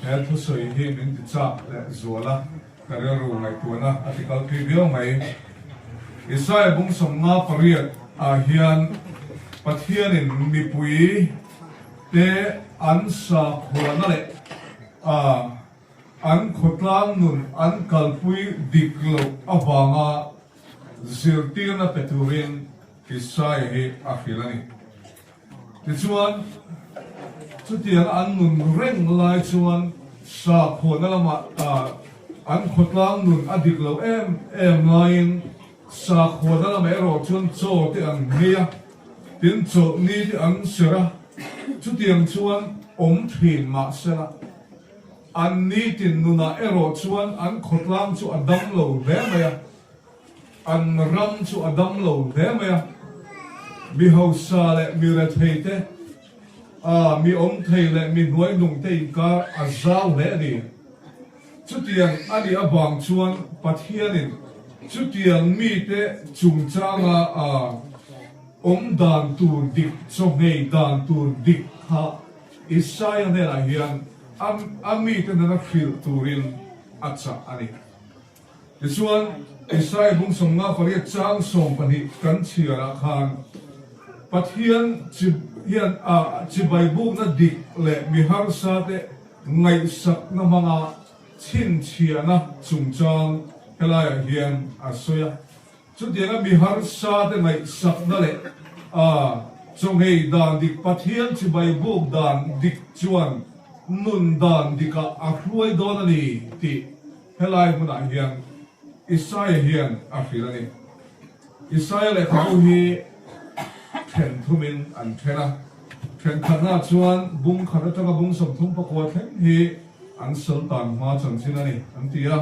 he thu soi hi min ti cha le zuala karirwa ngai tuana article preview mai Isaiah bung som nga pariat hian pathian in mipui te an sa khona le an khotlang nun an kalpui diklo awanga zirtirna peturin Isaiah hi akhilani tichuan chutiang an nun reng lai chuan sa khona lama an khotlang nun adiklo em lain sa khona lama ero chuan cho te an nia tin cho ni ti an sera chutiang chuan om thin ma sera an ni tin nuna ero chuan an khotlang chu adam lo ve maya an ram chu adam lo ve maya mi ho sa le mi re thei te mi om thei le mi nuai nung te ka azau le ni chutiang ani abang chuan pathianin chutiang mi te chung changa om dan tu dik so ngei dan tu dik ha Isaiah ne la hian ami te na fil turin acha ani chuan Israel bung som nga pari chang som pani kan chia ra khan pathian hian chi Bible na dik le mi har sa te ngai sak na manga chin chia na chung chang helaya hian asoya chu dia mi har sa te ngai sak na le trong hei dan dik pathian chi Bible dan dik chuan nun dan dika ahruai don ani ti helai mun a hian Isaiah hian akhirani Isaiah le khau hi then thumin an thena then khana chuan bung khara tanga bung som thum pakwa then hi an sultan ma chansinani antia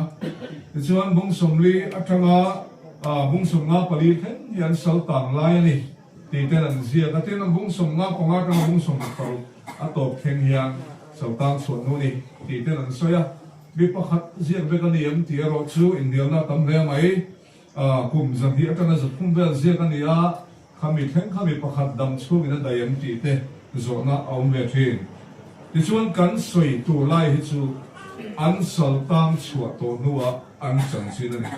chuan bung somli atanga bung som nga pali then hi an sultan lai ani ti ten an zia ka ten bung som nga konga tanga bung som paru atop then hian sultan chuan nu ni ti ten an soya bi pakhat ziak be kan yam ti ro chu india na tam le mai kum zang hi atana zaphum be ziak ani a khami theng khami pakhat dam chu ina dayam ti te zona aum ve thin ti chuan kan soi tu lai hi chu an sultan chua to nuwa an chansin ani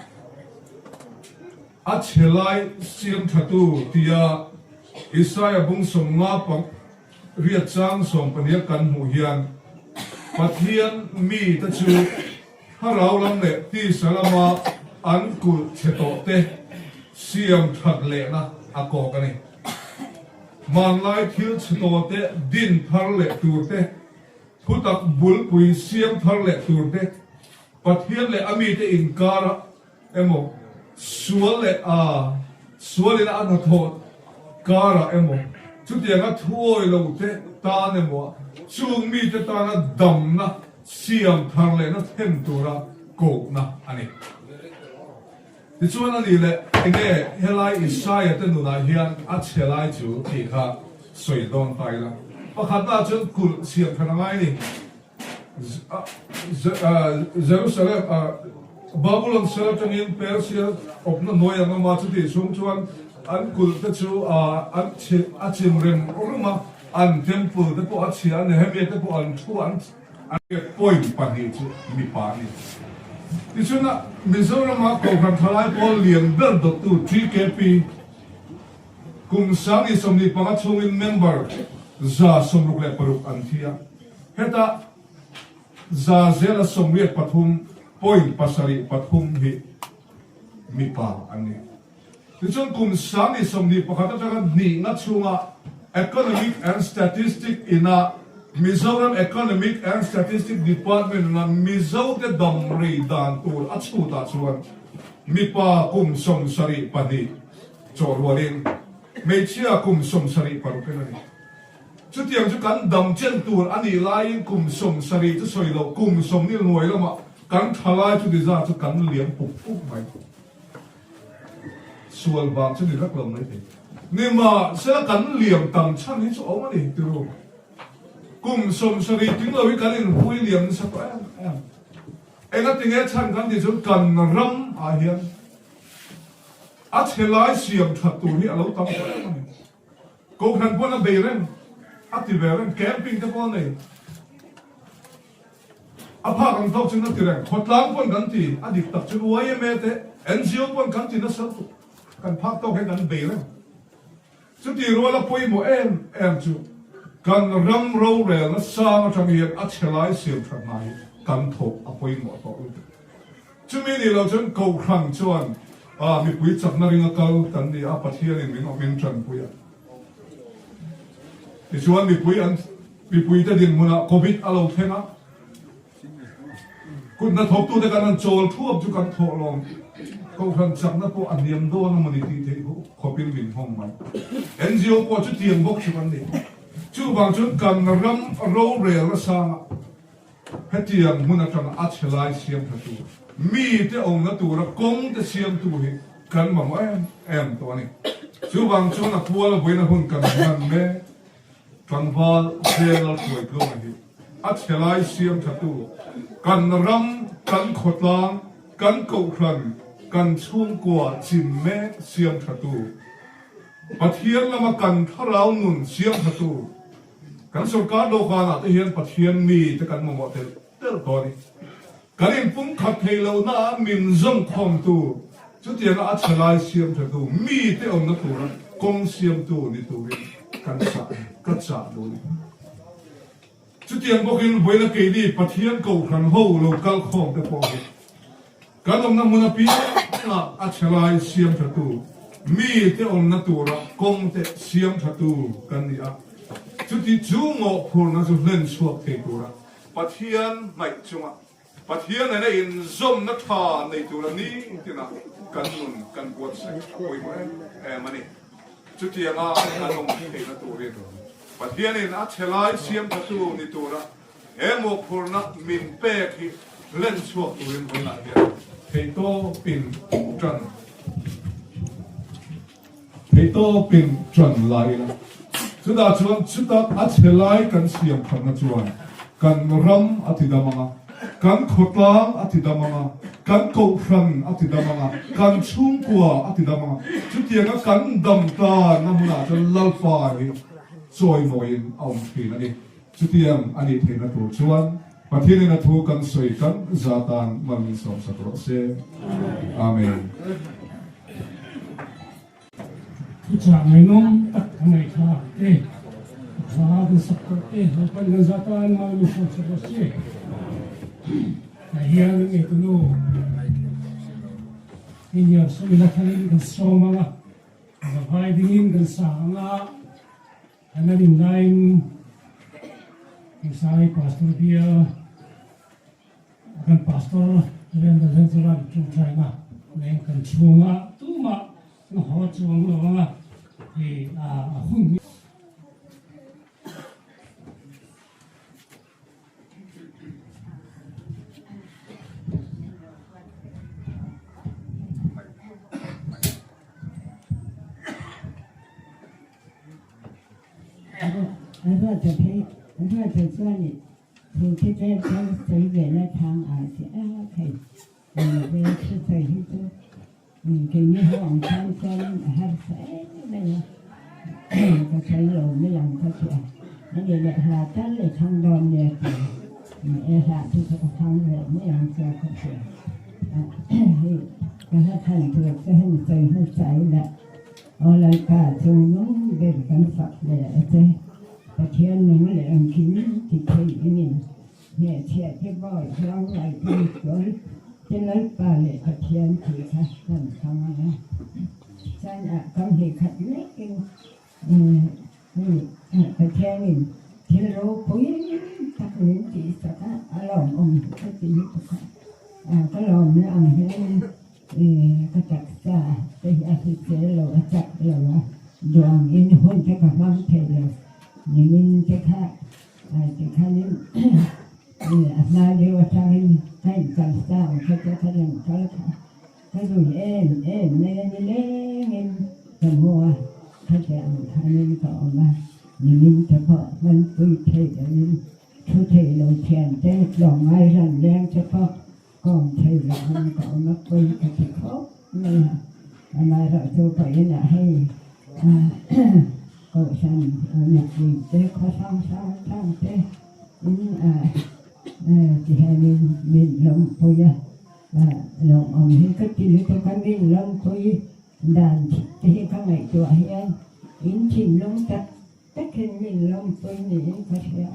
a chelai siam thatu tia Isaiah bung som nga pang ria chang som pania kan mu hian pathian mi ta chu harau lam le ti salama an ku cheto te siam thak le na ako kani man lai thil cheto te din thar le tur te phutak bul pui siam thar le tur te pathian le ami te inkara emo sual le na an thot kara emo chu dia nga thuoi lo te ta ne mo chung mi te ta na dam na siam thar le na them tura ko na ani ti chuan ani le enge helai Isaiah te nu na hian a chelai chu ti kha soi don tai la pakhat ta chun kul siam thana ngai ni Jerusalem Babylon sel tangin Persia opna noya ma ma chu ti sung chuan an kul te chu an chim rem oruma an temple te po achia ne hemi te po an thu an point pani chu mi pani ti chuna Mizoram ma ko kan thalai ko lian ber do tu 3kp kum sang i somni panga chungin member za somruk le paruk an thia heta za zela somriat pathum point pasari pathum hi mi pa ani ti chun kum sang i somni pakhata taka ni na chunga Economic and Statistic ina Mizoram Economic and Statistic Department na Mizo te damri dan tur achu ta chuan mi pa kum som sari pani chorwarin me chia kum som sari parukenani chu tiang chu kan dam chen tur ani lai kum som sari chu soilo kum som ni nuai lama kan thalai chu diza chu kan liam puk puk mai sual bang chu ni rak lam nei Nima sila kan liam tam chan hi chu oma ni tiru kum som sari ting lo wi kan in hui liam sa to enga tinge chan kan ti chu kan ram a hian a chelai siam that tu hi alo tam ko khan pona beiren ati beiren camping te pon nei apa kan thok chung na tiren khotlang pon kan ti adik tak chu wai me te NGO pon kan ti na sa tu kan phak to he kan beiren chu ti ro la poi mo em chu kan ram ro re na sa ma thang hian a chelai siam that mai kan thok a poi mo to chu mi ni lo chen ko khang chuan mi pui chak na ringa kal kan ni a pathian in min omin tran puya ti chuan mi pui te din muna covid alo thenga kun na thok tu te kan chol thuap chu kan tho long ko khan chak na po aniam do na mani ti the ko khopin min hong mai NGO po chu tiang bok chu kan ni chu bang chu kan ram ro re la sa hetiang muna tang a chelai siam thatu mi te ong na tu ra kong te siam tu hi kan ma mo em to ni chu bang chu na pual boina hun kan man me tangwal sel tuai ko ni a chelai siam thatu kan ram kan khotlang kan ko khran kan chung kwa chim me siam thatu pathian lama kan tharau nun siam thatu kan sarkar lo kana te hian pathian mi te kan mo tel tel to ni กันอินปุ่งขัดเทเลน่ามินจงคอมตูจุดยังอัจฉริยะเสียมจะดูมีเตอมนักตัวนะกงเสียมตูนี่ตัวกันสะกัดสะดูจุดยังพวกอินเวลาเกิดดีปัทยันกูขันหูโลกาลของเตพอกิกันอมน้ำมันปีน่ะอัจฉริยะเสียมจะดูมีเตอมนักตัวนะกงเตเสียมจะดูกันนี่อ่ะจุดที่จูงอพูนนะจุดเล่นสวกเตตัวนะปัทยันไม่จุงอ่ะปัทยันในอินซอมนักท่าในตัวนี้ที่น่ะกันนุนกันปวดใส่โอยมันนี่จุดที่ยังกันลงที่ในตัวเรียนปัทยันนี่นะเชลัยเสียมประตูในตัวนะโมพูนนะมินเป้ที่เล่นสวกตัวเองไปไหนเนี่ยเฮโตปินจันเฮโตปินจันไลนะสุดาชวนสุดาอัจฉริยกันเสียมพันนะชวนกันรำอธิดามังกันขดล้างอธิดามังกันกบฟันอธิดามังกันชุ่มกัวอธิดามังจุดยังกันดำตาน้ำหนาจะลัลฟายสวยหน่อยเอาทีนั่นเองจุดยังอันนี้เทนตัวชวนประเทศนี้นะทูกันสวยกันซาตานมันมีสองสัตว์เสอาเมนทุกอย่างไม่น้องตัดทำไมข้าข้าเป็นสักคนเราเป็นเงินซาตานมามีสองสัตว์เสแต่เฮียนี่ตัวนู้นนี่เนี่ยสมัยนั้นกันสองมาแล้วไปดิ้งกันสามละอันนั้นอินไลน์อินไซด์พาสตอร์เบียกันพาสตอร์เรียนเรื่องจุฬาจุฬาเนาะเนี่ยกันช่วงละตู้มาเนาะหัวช่วงละที่หุ่น我就睇，我就說你，你這在水源的湯啊，是OK，這是在一個，給你往山山還是那個，個水路那樣個嘅，那你嚟下真嚟撐到呢個，你下啲個撐嚟那樣個嘅，ก็ถ้าท่านถูกจะให้ใจให้ใจแหละเอาอะไรก็จงน้องเดินกันฝักเลยเจ้ประเทศนึงเลยอันคิดที่เคยนี่เนี่ยเชื่อที่บ่อยร้องไหลที่สวยจะเลิกป่าเลยประเทศที่ค่ะท่านทำอะไรฉันก็เห็นขัดเล็กเองประเทศนี้ที่เราคุยตักลิ้นจีสักอารมณ์องค์ก็จะยุบก็ลองเนี่ยอันนี้ก็จักษาไปอาศัยเจริญจักเราดวงอินหุ่นจะกับมันเทเลยนี่มันจะฆ่านี่นาเดียวใจให้จักษาเขาจะทำอย่างเขาค่ะเขาดูในนี้เล่นแต่หัวเขาจะอันนี้ก็ออกมานี่มันเฉพาะมันปุยเทอันนี้ชุดเทเราเทียนเจ้าดอกไม้รันแรงเฉพาะก่อนเทเราก็มาปุยกระติกเขานี่มาเราจะไปน่ะให้ก็ฉันอยากดีเจ้าเขาสร้างเจ้าที่ให้มีลมปุยลมอมให้ก็ที่รู้กันมีลมปุยด่านที่ข้างในตัวเฮียอินชิมลมตักเห็นมีลมปุยนี่ก็เสีย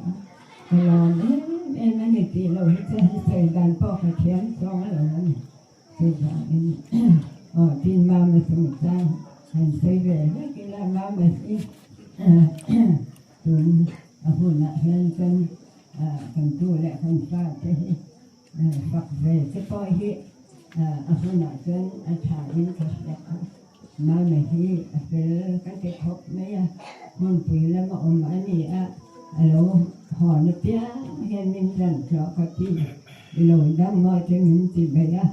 ลมนั่นนี่ที่เราให้ใส่ด่านพ่อกระเทียมสองอะไรนั่นคืออย่างนี้ที่มาไม่สมุทรสร้างให้ใส่เวรกินแล้วมาไม่สิตุนหุ่นเห็นกันตัวและกันฟ้าจะฝักเวรจะปล่อยให้หุ่นจนชาอินก็เสียมาไม่ที่เป็นกันจะครบไหมหุ่นปุ๋ยแล้วมาอมอันนี้เราห่อเนื้อเห็นมินดันเจาะกะทิโรยดำมาจะมินจีบไปนะ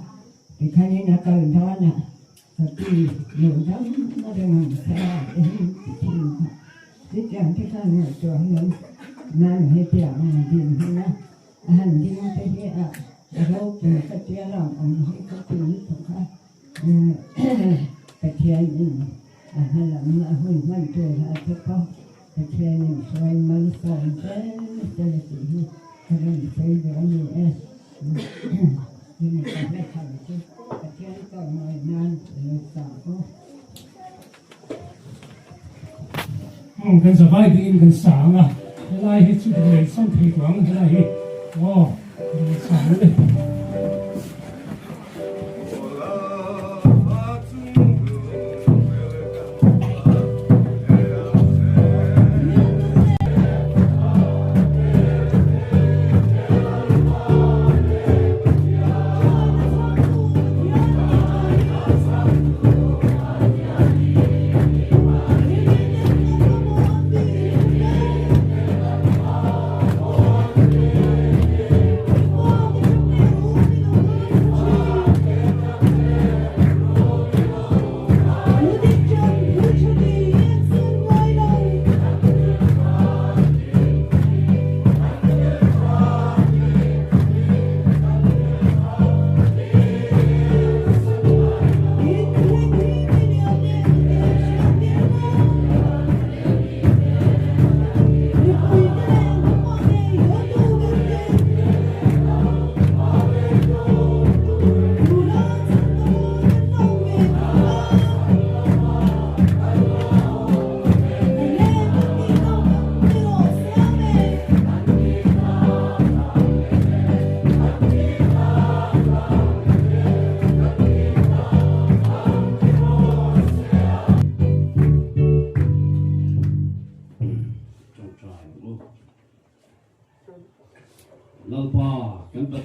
แต่ครั้งนี้นะก็ท้อนนะกะทิโรยดำมาจะมันใส่เองที่อย่างที่ข้างเนี่ยตัวเงินนั่นให้เปียกมันดินนะอาหารดินจะเยอะเราเป็นกะทิเราอมให้กะทิถูกค่ะกะทินี่อาหารเราหุ่นมันตัวเราเฉพาะกระเทียมซอยมันสองเส้นสีกระดิ่งใส่เดี๋ยวนี้ nhưng mà còn lại thằng chứ cái chuyện còn nói nan là sao kan zavai din kan sanga lai hi chu le som thei tuang lai hi wo sang le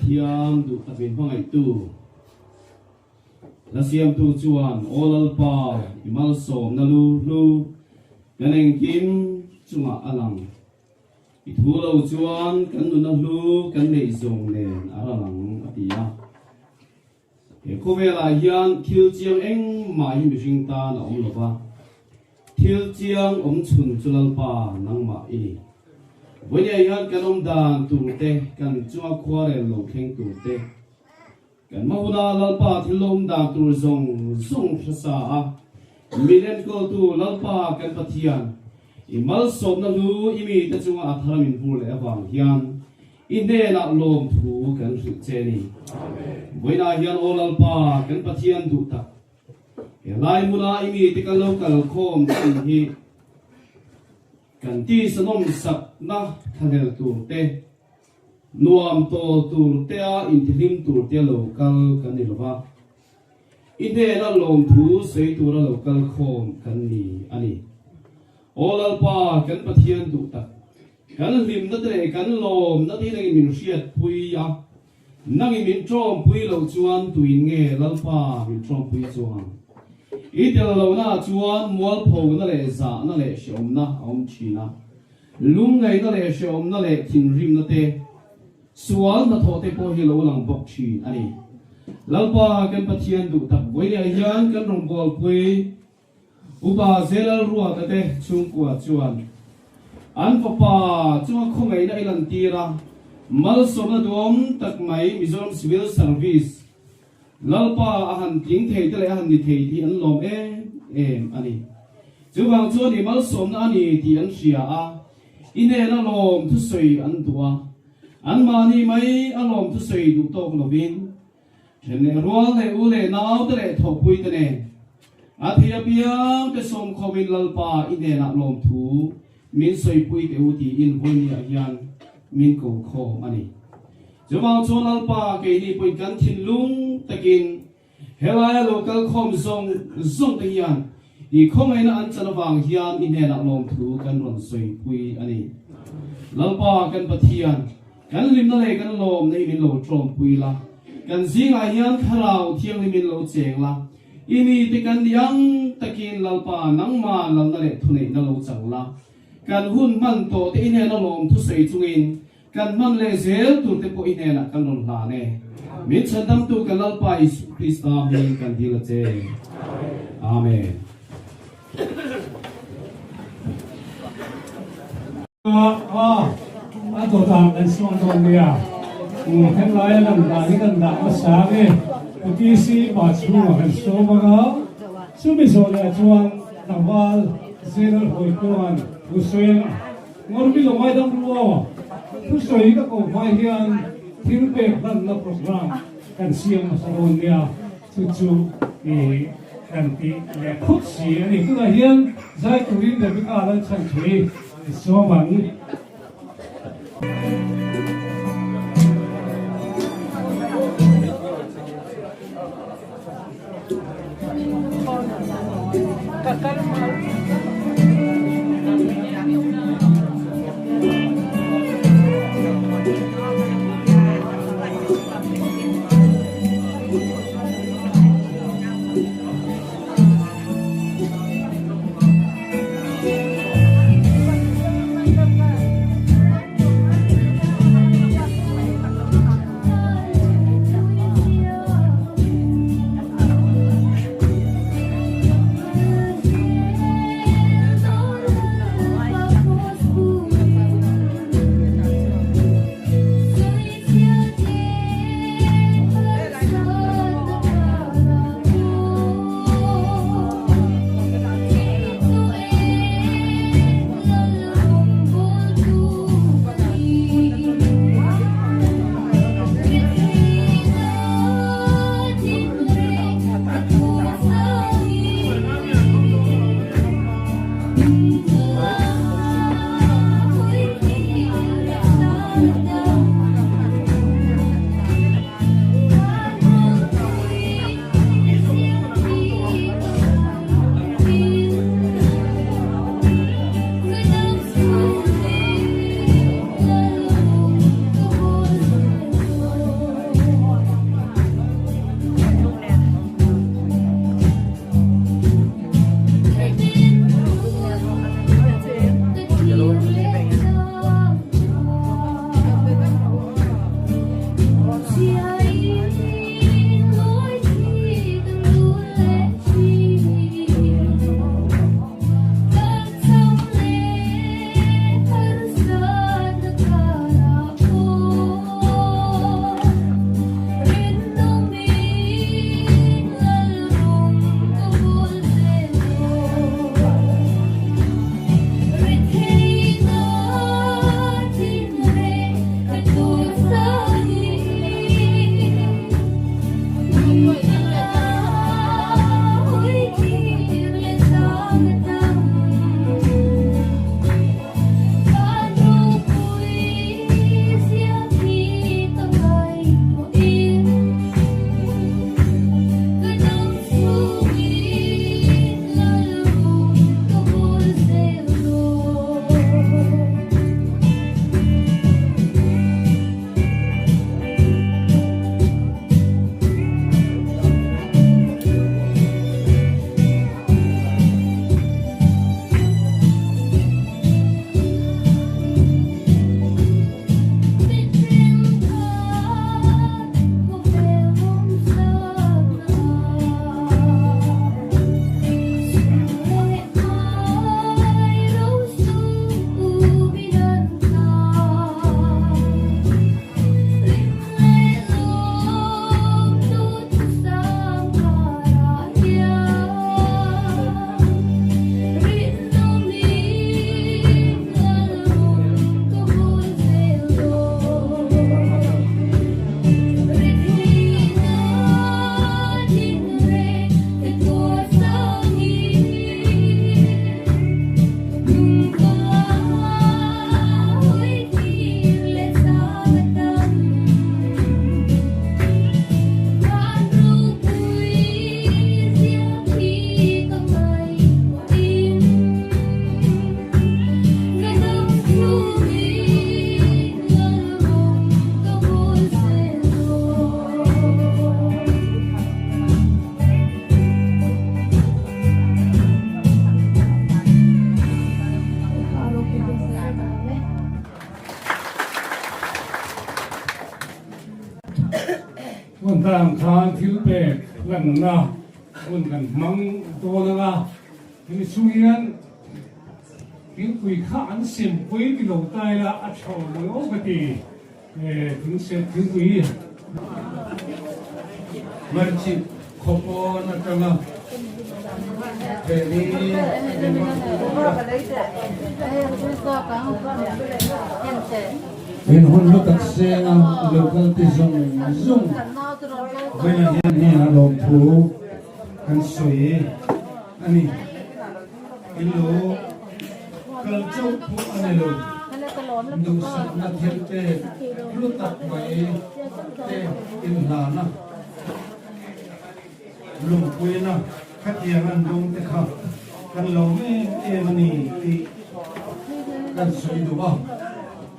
thiam du takin pangai tu la siam tu chuan olal pa imal som na lu lu ganeng kim chunga alang i thu lo chuan kan nu na lu kan nei zong nen aralang atia e ko vela hian thil chiang eng ma hi mihring ta na om lova thil chiang om chun chulal pa nang ma ini với đây hắn cái ông đàn tụ tê cần cho qua để lồng khen tụ tê cần mau đa lal pa thì lồng đàn tụ zong zong sa milen ko tụ lal pa cần bắt hiền imal som na lu imi ta chung a thara min bul awang hian inde la lom thu kan ru che ni với na hian olal pa cần bắt hiền tụ ta lai mula imi te kal lo kal khom tin hi kan ti sanom sak na thanel tur te nuam to tur te a intilim tur te local kan ni lova inde na lom thu sei tur a local khom kan ni ani olal pa kan pathian du tak kan lim na te kan lom na ti nang min riat pui ya nang min trom pui lo chuan tuin nge lal pa min trom pui chuan itel lo na chuan mual pho na le za na le shom na om china lung ngai na le shom na le thin rim na te sual na tho te po hi lo lang bok chi ani lalpa kan pathian du tak boi le hian kan rong bol pui uba zelal ruwa ta te chung kwa chuan an papa chunga khongai na ilan tira mal som na dom tak mai Mizoram Civil Service lalpa ahan ting thei te le ahan ni thei ti an lom em ani chuwang chuan ni mal som na ani ti an ria a ine na lom thu soi an tua an mani mai a lom thu soi du tok lovin thene rual le u le nau te le thok pui te ne a thia piang te som khowin lalpa ine na lom thu min soi pui te u ti in hoi ni a hian min ko kho ani chuwang chuan lalpa ke ni pui kan thin lung takin helai local khom zong te hian i khongai na an chanawang hian ine na lom thu kan ron soi pui ani lalpa kan pathian kan lim na le kan lom nei min lo trom pui la kan zinga hian kharau thiang ni min lo cheng la imi te kan yang takin lalpa nangma lam na le thunei na lo chang la kan hun man to te ine na lom thu sei chungin kan man le zel tur te po ine na kan ron la ne min chandam tu kan lalpa Isu Krista mi kan dila che amen tổ tàng anh xong rồi nè, thêm lại làm đại cái làm đại mà sáng ấy, cái gì mà chú mà anh số mà nó, chú bây giờ là chuan làm vào zero hồi tuần, buổi sáng, ngồi bên lòng mai đông luôn, chú soi cái cổ phải hiền, thil bek nan na program kan siam masaron nia chu kan ti le khut si ani tu hian zai turin de ka la chan thui so manคนตามทางทิวเปกกันนะคนกันมังตัวนะที่สุริยันที่คุยข้าอันเสียมคุยที่เราตายละอัดชอบเลยโอ้ปฏิถึงเสร็จถึงคุยมันจิตขบวนนั่นนะเดี๋ยวนี้ เป็นคนรู้ตักเสียงเลือกกันที่ส่งเวลาเห็นนี่ลงผูกันสวยอันนี้อิลูกันเจ้าผู้อันนี้ลูดูสักนาทีเตะรู้ตักไว้เตะอินลานะลุงคุยนะขัดแย้งกันลุงแต่ครับกันลงมันนี่ที่กันสวยดูบ้าง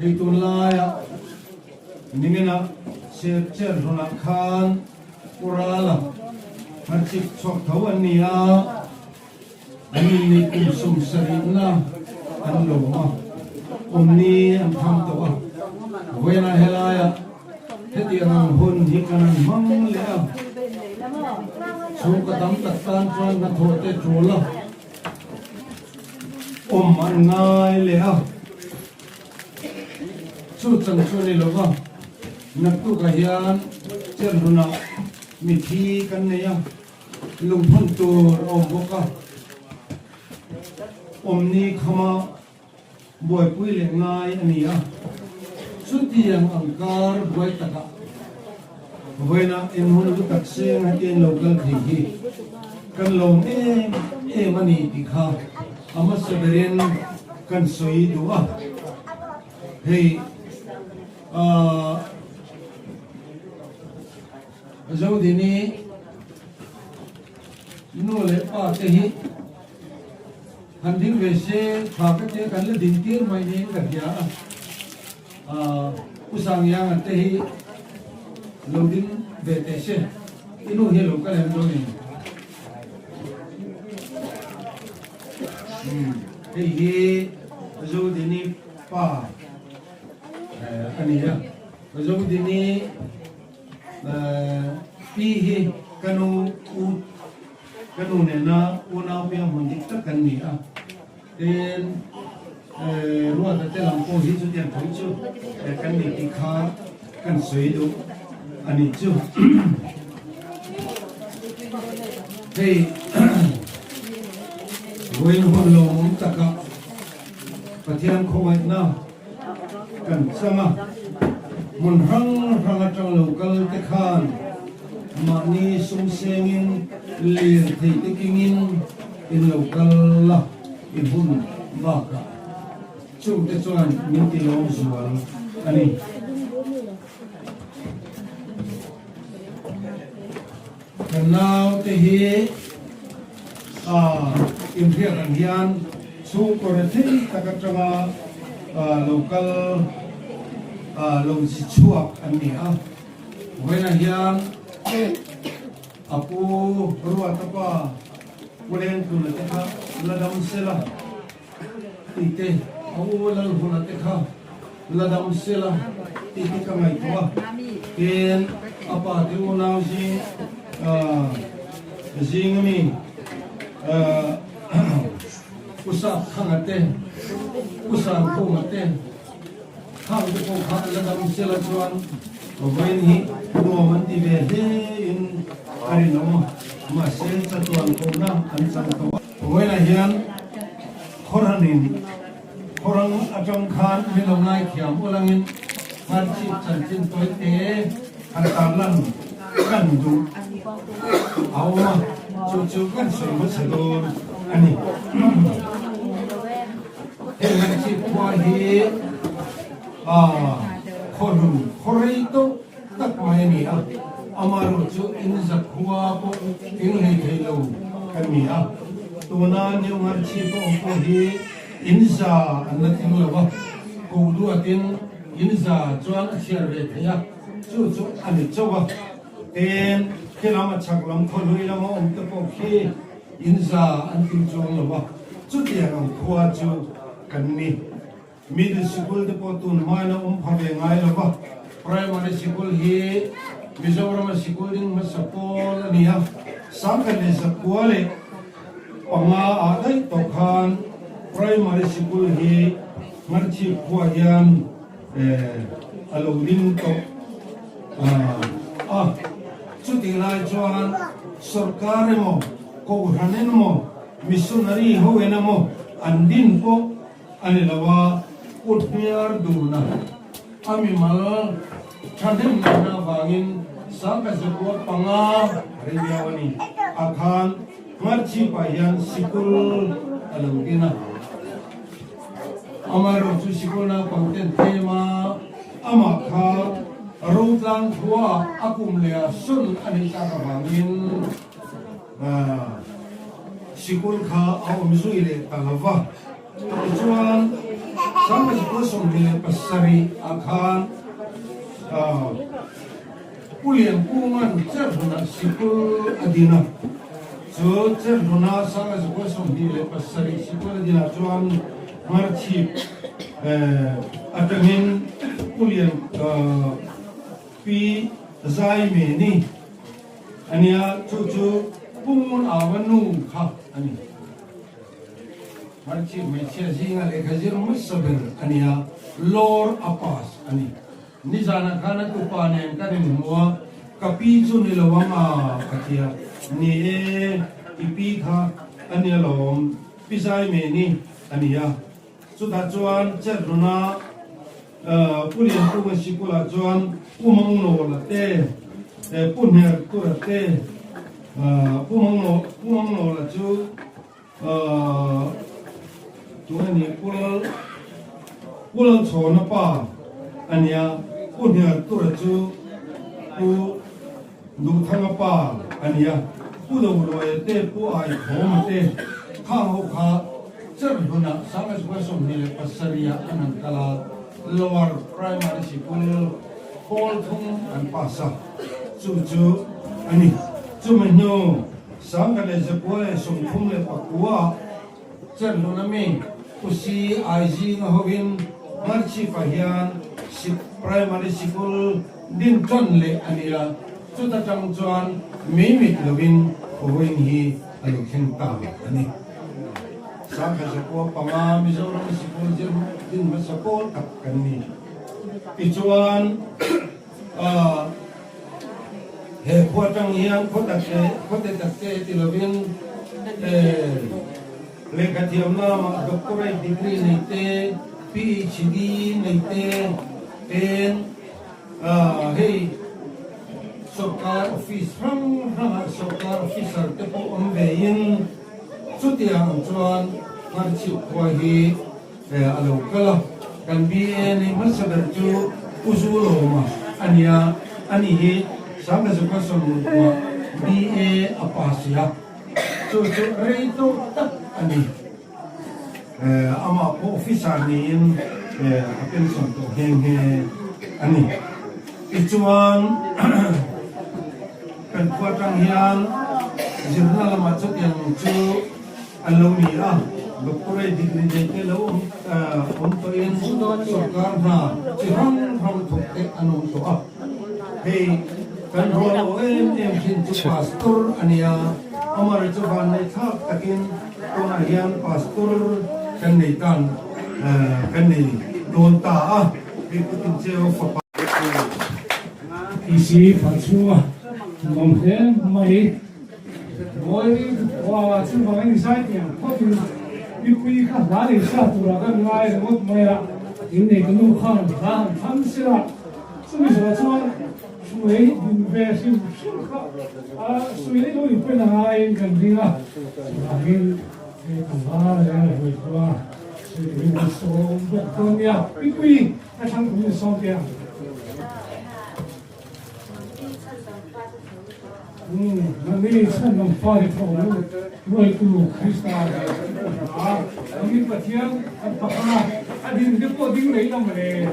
ที่ตุลายอ่ะนี่นะเชื่อรุนักขันอุราละมันจิตชกเท่าอันนี้อ่ะอันนี้นี่กุศลสรินะอันลงอ่ะนี้อันทำตัวเวลาเฮลายอ่ะที่รังหุ่นที่กันมั่งเลยอ่ะชูกระดำตัดตานจวนกระโถเตจูละมันง่ายเลยอ่ะสู้จังช่วยเลยว่านักตุกยานเจ้าหน้ามิธีกันเนี่ยลุงพันตัวบอกว่านี้ขมาบ่อยปุ้ยเลี้ยงง่ายอันนี้อ่ะสุดที่ยังอังการบ่อยตะกะเวลาอินหุ่นลุตักเสียงอินโลกันที่กันลงมันนี่ที่ข้าอามาเสด็จกันสวยดูอ่ะเฮ้ยเจ้าดินี่นู่นเลยป้าเตหิฮันดิ้งเวเช่ฝากเจ้ากันเลยดิ้งที่ไม่เนี่ยกันยาอุสังยังเตหิลงดิ้งเวเตเช่อินู่นเฮลูกันเลยตรงนี้เฮ้ยเจ้าดินี่ป้าอันนี้อ่ะเจ้าดินี่พี่กันเนี่ยนะวันเอาไปมันดิตกันนี่อ่ะเดินรู้ว่าแต่ลำโพงที่สุดยังถอยจูแต่กันนี่ที่ขากันสวยดูอันนี้จูเฮ้ยเว้นหัวลงตะกับประเทศโควิดนะกันสมามุนหังพังจังลูกเตะขานมานี่สมเสงินเลี้ยที่ตะกิงินอินลูกละอินหุ่นบ้ากะชุดเตจวนมินติลงสวรอันนี้กันนาวเตหีอินเทียกันยันสู้กระถิ่นตะกัจจังลูกลงสิชัวอันนี้อ่ะเวลาเฮียนอากูรัวตะป้าวันเองคุณเตะข้าละดำเสละตีเตะเอาละคุณเตะข้าละดำเสละตีเตะกันไงตัวเกณฑ์อาป้าที่วันนั้นจิงมีอุตส่าห์ขังเตะอุตส่าห์คู่เตะข้าวจะพกข้าวแล้วทำเสร็จแล้ววันนี้ดูมันที่เวทีอินอะไรน้องมาเสร็จตัวคนน้ำอันสังตัววันนี้เห็นคนนี้คนอาจารย์ขานมีลงนายเขียมอุลังอินมันชิดฉันจินตัวเตะอันตารลันกันดูเอามาจู่ๆกันสวยมาเสด็จอันนี้เห็นมันชิดกว่าเฮคนรีโตตักไม่เนี่ยอามารุจูอินสักหัวปุ๊อินให้เทโลกันเนี่ยตัวนั้นยังงานชีพของพวกที่อินซาอันนั้นทิ้งแล้วว่ากูดูว่าทิ้งอินซาจวนเชียร์เวทีอ่ะจู่ๆอันนี้จ้าวเอ็นที่เรามาชักลำคนลุยเรามาอมตะปบที่อินซาอันทิ้งจวนแล้วว่าจุดเดียวกันขวาจูกันนี่มีเด็กสกุลที่พอตุนมาเนาะพาไปง่ายแล้วก็ primary school ฮีมิโซรามาสกุลดิ้งมาสปอร์นี่ฮะสังกัดในสกุลเลยปังอาได้ตกขาน primary school ฮีมันชีพหัวยันอารมณ์ดิ้งตกชุดที่ไล่จวนสุรการ์โมกูฮันเนนโมมิสซูนารีหัวเนโมอันดินโปอันนี้ละว่าอุดเมียร์ดูนะ ami mal thanem na wangin saka zakwa panga rebiawani akhan marchi payan sikul alangina amar chu sikuna content tema amakha rotlang khua akum le sun ani ta wangin sikul kha awm zuile talawa chuan sama sikul somile pasari akhan pulian kungan cerna sikul adina so cerna sama sikul somile pasari sikul adina chuan marchi atangin pulian pi zai me ni ania chu pungun awanu kha ani marchi me che jinga le khajir musaber ania lor apas ani nizana khana tu panen kanin muwa kapi chu ni lawanga katia ni ipi kha ania lom pisai me ni ania chu da chuan cheruna pulian ku sikula chuan umang no la te punher tu ra te umang no la chu chuan ni pul chona pa ania punher tu ra chu pu du thanga pa ania pu do lo te pu ai khom te kha ho kha cheruna samas wasum ni pasaria anangkala lower primary school Paul Thung and Pasa chu ani chu meno sangale japole sum thung le pakua cherlo na me usi IG na hovin marchi pahian si primary school din ton le ania chu ta tang chuan me lovin hovin hi alu khen ta ani sangale japole pama mizoram school din masapol tak kanni ichuan he khuatang yang khote takke tilovin le kathiam na ma doctorate degree nei te PhD nei te en hey sarkar office from sarkar officer te po omvein chutiang chuan marchi khwahi alo kala kan BA ni masabar chu usulo ma ania ani hi sama sa person mo BA apasia so reito tak ani ama po officer ni in pension to heng ani ichuan kan kuatang hian jurnal ma chut yang chu alomi doctorate degree jeke lo to in sarkar na chiham thokte anom to hey kan rolo em hin chu pastor ania amar chu ban nei thak takin tona hian pastor kan nei tan kan nei don ta he putin cheo fa isi phachua mom hen mai moi wa chu mai sai tiang khotin ipui kha dali sa tura kan ngai mot maya inne kanu khan tham sira sumi sa chuan suai din ve sim kha suai le loi pe na ngai kan dinga agin e kha le hoi kwa se ni so ko nia ipui a thang ku so tia Nanti saya nampak itu mulai dulu Krista, ini pasien apa? Ada yang dekat di mana namanya?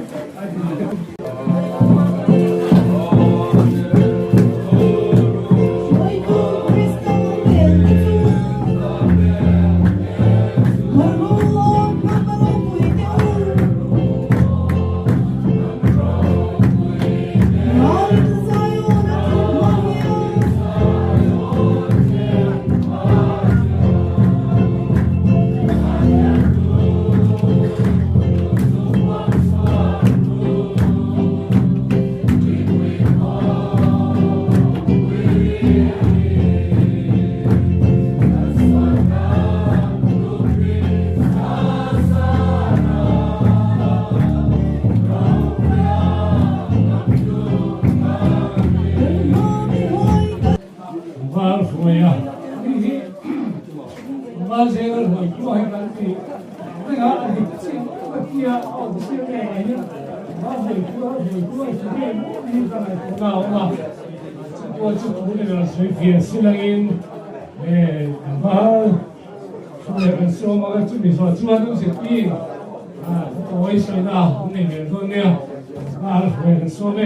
thì cái đó thì cái kia ở cái này nhá nó hồi cuối thì đi ra này cũng nào mà我这图那个随便是那个，那说嘛，准备说主要都是比多一些的，那边说那会说呢。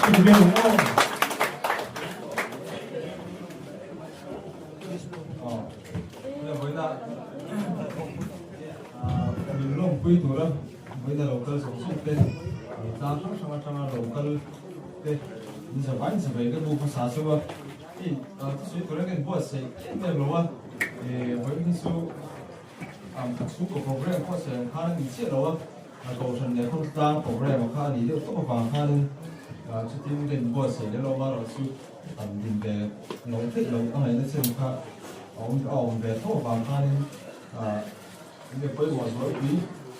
这边mình long quy tụ đó bây giờ local sống sót tên ta không sang local tên mình sẽ bán sẽ về cái bộ phận sản xuất thì suy tụ cái bộ sẽ cái lo với cái số số của program có sẽ khá là nhiều rồi cầu sản này không ta program mà khá nhiều tốt và khá là cho team cái bộ sẽ để lo mà rồi số định về nấu thích nấu cái này nó sẽ khá ông về tốt và khá là depois o azul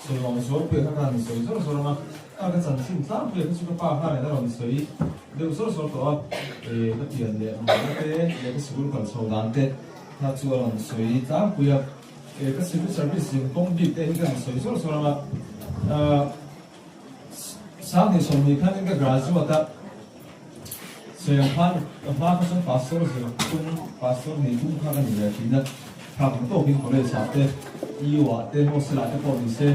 so o azul pega na isso isso só uma a can sim tá pega isso que para né não isso aí deu só to da tiende mas que seguro com saudante tá tudo isso aí tá pega que seguro serviço com bi tem que isso só uma sáng thì xong mình khăn cái graduate so yang pan apa kan pastor so kun pastor ni kun khá là nhiều thì đó thằng tổ kiến có lẽ sao thế yêu à thế một số là thế có gì thế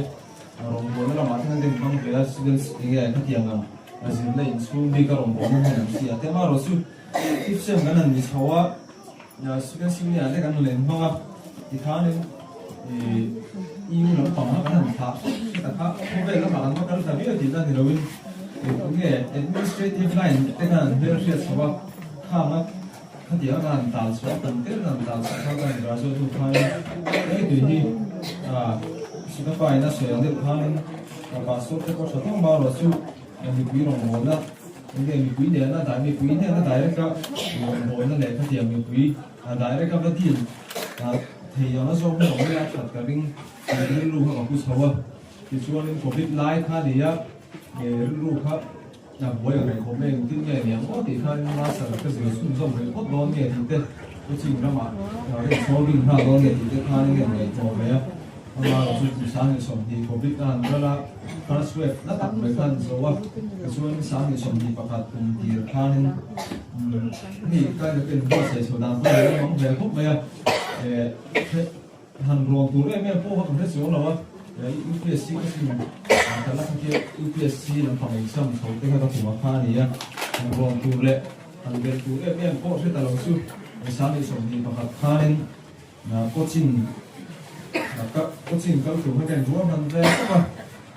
rồi muốn là mà thằng cái bằng về students cái cái tiếng à rồi là in school đi cái rồi muốn là làm gì à thế mà rồi su tiếp xem cái này thì sao à nhà students sinh viên này cái lên mà thì thằng này yêu nó bằng nó cái này thàแต่ถ้าเขาไปแล้วมันก็การทำให้ดีนั่นนี่เราวินcái administrative line แต่การเรื่องเรื่องสวัสดิ์ข้ามาข้าเดียวกันตามสวัสดิ์ตั้งแต่นั้นตามสวัสดิ์กันเราจะดูใครไอ้ดูที่สุดท้ายนะส่วนเด็กท่านบางส่วนก็ชอบมาเราสู้มีคุยลงหัวนะมีคุยเนี่ยนะแต่มีคุยเนี่ยนะแต่ก็ลงหัวนั่นแหละข้าเดียวมีคุยแต่ก็ไม่ดีthì nó giống như một cái thật cả đinh cái lu họ cũng xấu thì cho nên covid lại khá thì á cái lu khác là bữa giờ này có mình tin nhẹ nhàng có thì khai mà sợ cái gì xuống giống cái hot đòn nhẹ thì thế cái chuyện đó mà cái số bình thường đòn nhẹ thì cái khai cái này cho bé màเราสุดsáng thì sống thì covid đó là transfer nó tặng mấy phần số cái số sáng thì sống thì bắt đầu cùng thì khai thì cái cái bộ sẽ số nào cũng là mong về khúc bây giờ hàng rong tủ đấy mấy cô không thể sử dụng đâu UPSC cái gìแต่ละที่ UPSC มันทำอีกซ้ำเขาที่เขาถูกมาฆ่านี่hàng rong tủ đấy hàngเดินตูเmấy côใช้แต่เราสู้ในสามที่สองที่ประกาศฆ่าเนี่ยก็จริงก็ถูกให้กันรู้ว่ามันแรงก็ว่า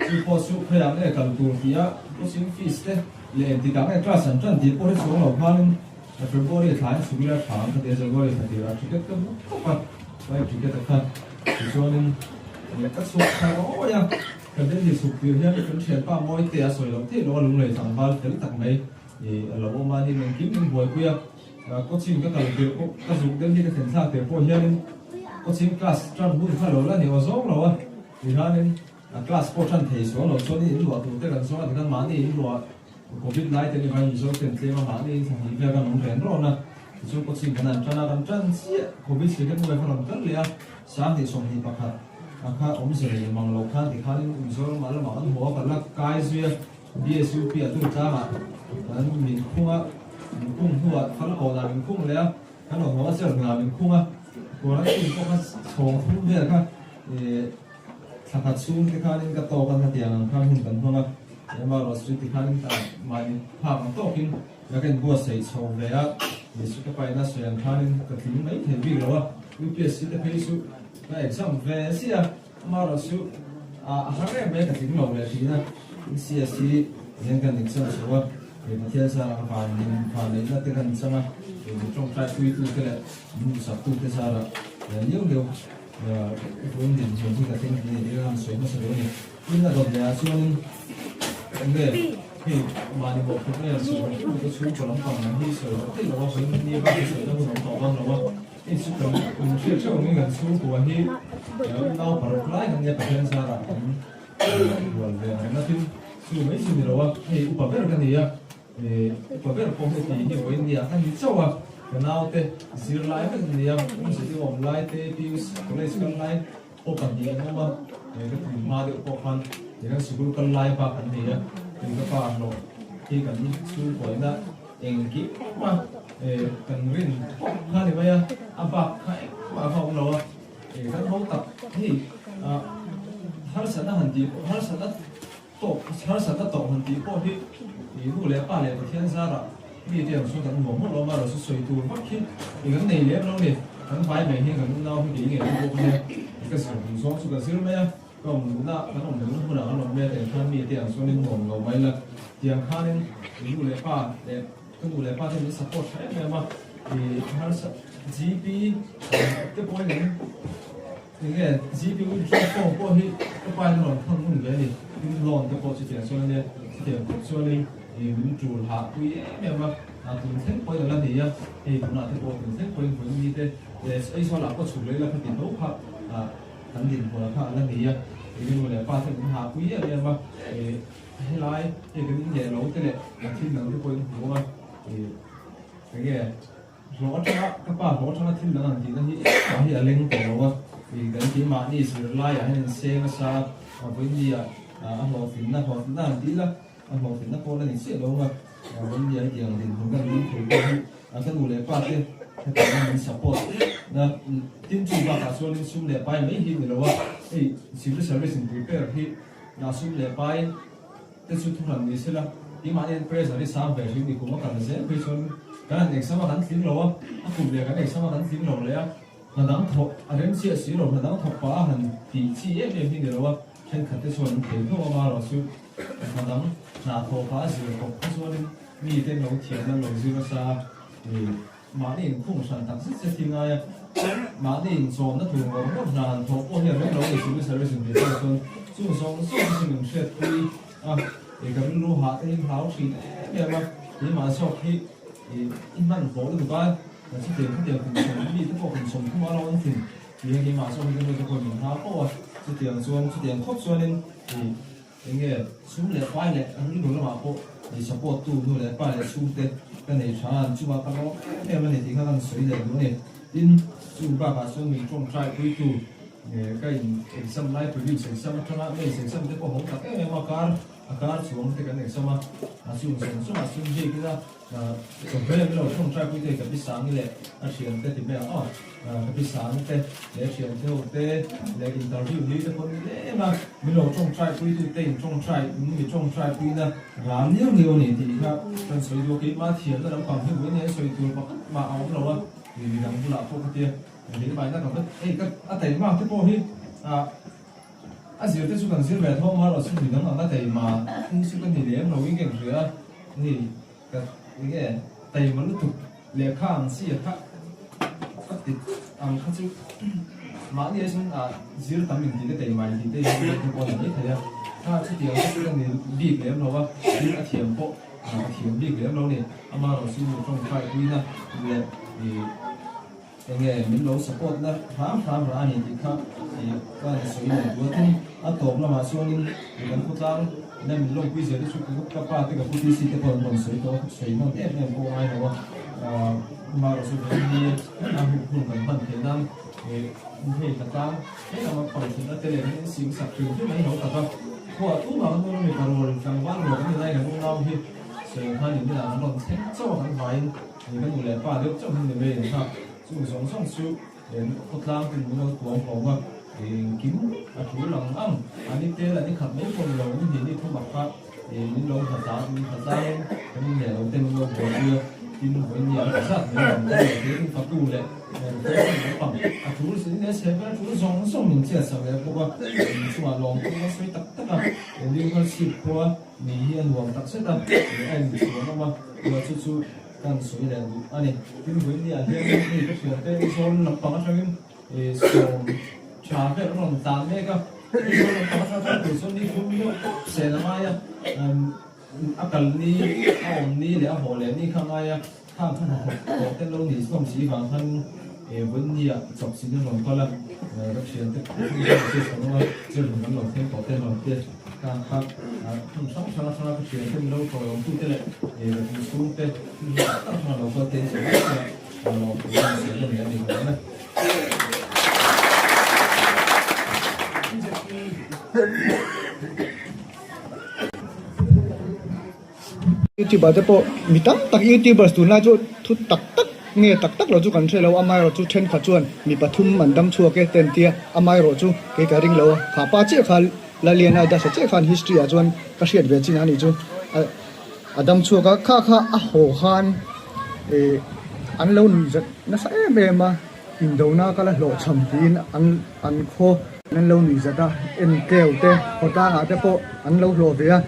ที่พอสู้พยายามเนี่ยกับตัวที่ก็จริงฟีสเนี่ยเรียนที่การในคลาสสันจันที่พอได้สอนเราฆ่าเนี่ยแต่เป็นพอได้ถ่ายสุดแล้วถามเขาเดี๋ยวจะก็เลยที่เราคิดก็ว่าไปคิดก็ค่ะที่ส่วนนึงเนี่ยก็สุดท้ายก็ว่าอย่างกันได้ที่สุดคือเนี่ยเป็นเชียร์ป้ามอยเตะสวยเราที่เราลงเลยสั่งบ้านแต่ตักไม่เราบอกมาที่มันกินมันบ่อยกว่าก็จริงก็การเดี๋ยวก็สุดเต็มที่ก็เห็นท่าเดี๋ยวพอเนี่ยก็จริงคลาสจันบุญข้าเราแล้วเนี่ยว่าซ้อมเราที่ท่านึงคลาสโคชันเทสว่าเราส่วนนี้รู้ว่าตัวเด็กกันส่วนที่กันมานี่รู้ว่าโควิด-19นี่มันส่วนเป็นเรื่องมานี่สังเกตกันน้องเรียนรู้นะส่วนก็จริงขนาดจันทร์กันจันทร์เสียโควิดเสียกันไปขนาดนั้นเลยสามที่ส่งที่ประกาศข้าอมเสียมังโลกข้าที่ข้านี่ส่วนมาแล้วมาหัวกันละกายเสีย BSUP ตัวจ้ามานั้นมีคุ้งมีคุ้งหัวข้าละก่อนมีคุ้งแล้วข้าหนุ่มว่าเสียงานมีคุ้งตัวนั้นที่พวกข้าส่งคุ้งเนี่ยข้าสักพักซูนที่ข้านี่ก็โตกันทันทีอย่างข้าหุ่นกันพวกนั้นแล้วมาเราสุดที่ข้านี่มาภาพมันโตขึ้นแล้วกันบัวใส่โชว์เลยมีสุดไปน่าสวยข้านี่ก็ถึงไม่เห็นวิ่งแล้วUPSC แต่เพย์สุก็เอ็กซัมเวสซี่มาเราสุหาเรื่องไม่ก็ถึงเราเลยทีนั้น CSC ยังกันอีกสักชัวร์เดี๋ยวมาเที่ยวสารพันเลยนั่นที่กันใช่ไหมเดี๋ยวตรงใจคุยตู้กันเลยดูสับตู้ที่สารเดี๋ยวรุ่นเด่นชนที่กันที่นี่เรื่องสวยมากเลยนี่น่าดอกยาส่วนเนี่ยที่มาในบอกพวกเนี่ยสวยก็สวยกว่าลำพังที่สวยที่เราสวยนี่บ้างสวยแล้วก็ลำพังบ้างเราว่านี่สุดท้ายคุณเชื่อช่วงนี้กันสู้ตัวที่เราผ่านคล้ายกันเนี่ยเป็นสาระวันเดียวนะที่สู้ไม่สู้เราว่าให้อุปกรณ์กันเนี่ย có biết là phong thì nhiều với nhiều anh châu à cái nào thế zero line cái gì à cũng sẽ đi online thế views college cái line open gì nhưng mà cái mà được open thì cái school cái line và cái gì á thì cái part nó khi cái school của nó em kỹ mà cái riêng hai thì bây giờ à bạc hay mà không nó thì cái học tập thì har sana hanti har sana to hanti ko hi ru le pa le pathian zara mi te so kan mo lo ma ro so soi tu ma khi kan nei le lo ni kan vai me hi kan nau hi nge ko ne ka sa so so ka sir me ya ko na kan om ne mu na kan me te kan mi te so ni mo lo mai la tiang khanin ru le pa le kan ru le pa te support hai me ma har sa gp te point ne cái chỉ biểu hiện phong qua hết cái bài nó không đúng cái này lon cái bộ sự kiện cho nên cho nên mình chủ hạ quý em mà từng thế quay được là gì á thì cũng là cái bộ từng thế quay với như thế để ấy sau là có chủ lấy là cái tiền đấu hạ thành tiền của hạ là gì á thì mình lại ba thành hạ quý em mà hay lại thì cái những nhà lâu thế này là khi nào cái quay của mà thì cái rõ cho các bạn rõ cho nó thiên là gì nó như là linh của nó thì cái chỉ mà đi sửa lại hay là xe nó sao với gì anh hồ phím là tí là anh hồ phím là cô là những chuyện đâu mà với gì thì cũng cần đi thử cái đủ lệ phát đi cái mình support là tin chủ và cả số linh sum lệ bài mấy hình rồi thì civil service prepare thì là sum lệ bài cái số thu làm gì sẽ là đi mà đi press đi sao về thì cũng có cần sẽ bây giờ cái này exam mà đánh tiếng rồi á cũng lệ cái này exam mà đánh tiếng rồi đấy á là đáng thọ anh em chia sẻ rồi là đáng thọ quá hành thì chi em thì được rồi trên khát cái số lượng tiền thôi mà rồi chứ mà đáng là thọ quá rồi có cái số lượng mi tên lâu tiền là lâu dư ra thì mà đi không sản tác sẽ thì ngay mà đi số nó thường có một là thọ bao nhiêu mấy lâu thì chúng sẽ phải chuẩn bị cho con chúng số mình sẽ đi thì cái lô hạ cái háo thì em mà sau khi thì mình có được cái chỉ tiền cái tiền cũng sống đi cái cuộc sống không bao lâu thì cái mà sau khi cái cuộc mình háo có chỉ tiền khóc xuân nên thì cái nghề xuống lệ quay lệ anh đi là mà có thì support tu nuôi lệ quay lệ xuống cái này chán chú ba cái đó em này thì khá sấy lệ nữa này tin chú ba cả xuân mình trồng trái quý tu cái exam life produce exam cho nó mấy exam cái có hậu tất em mà cả xuống cái này xong mà xuống gì cái đó còn cái nàyเราต้องใช้คุยกับพี่สาวนี่แหละเชียงเต้ที่แม่กับพี่สาวนี่เต้แล้วเชียงเต้เต้แล้วอินเตอร์วิวนี่ทุกคนเนี่ยมาเราต้องใช้คุยด้วยเต้ต้องใช้มีต้องใช้คุยนะงานเรื่องเดียวนี่ที่ครับเป็นสวยดูกี่มาเทียนแล้วเราความที่วันนี้สวยดูมาเอาเราว่ามีดังบุหรี่พวกเตี้ยอย่างนี้ไปนั่นก็ก็แต่มากที่พวกที่เสียที่สุดกันเสียแบบท้องมาเราสุดที่นั่นแต่มาที่สุดกันนี่เดี๋ยวเราวิ่งเก่งเสือนี่ก็cái tay mà nó thuộc lệ khang xí khác các tiết các chú mà đi xem giữa tấm mình thì cái tay mày thì tay cái con này thấy à cái tiếng cái này bị cái em nó vào đi là thiểm bộ thiểm bị cái em nó này mà nó xin trong phải quy na thì cái nghề mình lâu support na khám ra này thì khác thì cái suy nghĩ của tôi tổ là mà suy nghĩ cái phút lang nên mình lông quy giờ đi chụp các bạn thì các phụ nữ thì còn còn sấy nó đẹp em cô ai đâu mà rồi số đi làm hụt cần phần thế năng thì thật ra thế là mà còn chúng ta tên là những xíu sạc trường chứ mấy nó thật ra của tú mà nó mình còn rồi càng quan rồi cái này là không đâu thì sấy hai những cái là nó còn thế cho thằng vài thì cái người lẻ ba được trong người về thì sao dùng sống xong siêu đến phút lang thì nó cuồng mà thì kiếm chủ lòng ăn anh đi là đi khắp mấy con lồng như thế đi không mặc pháp thì những lồng thật ra cái nhà đầu tiên lồng của chưa tin với nhiều sát những lòng cái pháp tu đấy cái phẩm chủ sẽ đến xem cái chủ giống giống mình chia sẻ với cô bác chủ lòng cũng có suy tất cả liên quan ship qua mình hiện lòng tất sẽ là anh chủ nó mà chú cần suy là anh tin với nhiều hiện thì cái chuyện tên số lập bằng cho em chả phải nó tàn đấy cơ cái số nó có sao cái số đi cũng nhiều xe là mai cần đi ông đi để họ lấy đi không ai tham có tên lâu thì không chỉ vào thân vấn đề chọc xin được lòng con là các chuyện tức là cái số nó chưa được lòng thêm có tên lòng tiền ครับคุณสองสารเขียนเป็นเราตัวเราตู้เตะเราตู้เตะเราก็เตะเสียเราเสียเสียตรงนี้ดีกว่านะ YouTuber te po mi tam tak YouTubers tu na chu thu tak tak nge tak tak lo chu kan thelo amai ro chu then kha chuan mi pathum man dam chua ke ten tia amai ro chu ke ka ring lo kha pa che kha la lian ai da sa che khan history a chuan ka hriat ve chin ani chu adam chua ka kha kha a ho khan an lo ni zat na sa em ma in do na ka la lo cham tin an kho nan lo ni zata en keu te hota nga te po an lo lo ve a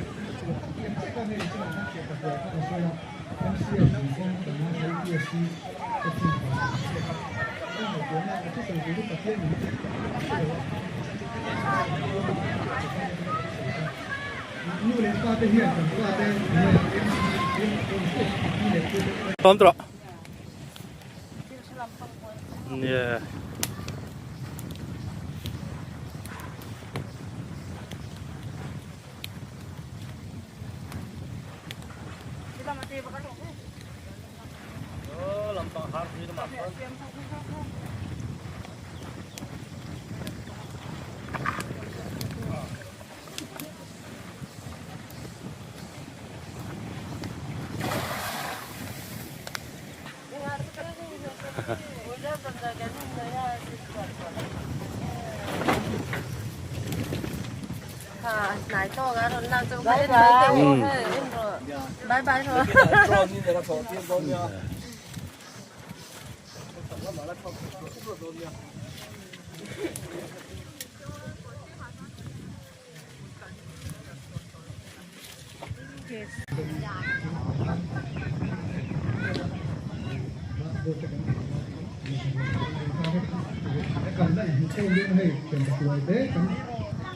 Tóm trọ. Yeah. Nãy to cái rồi làm cho cái đấy bye bye thôi.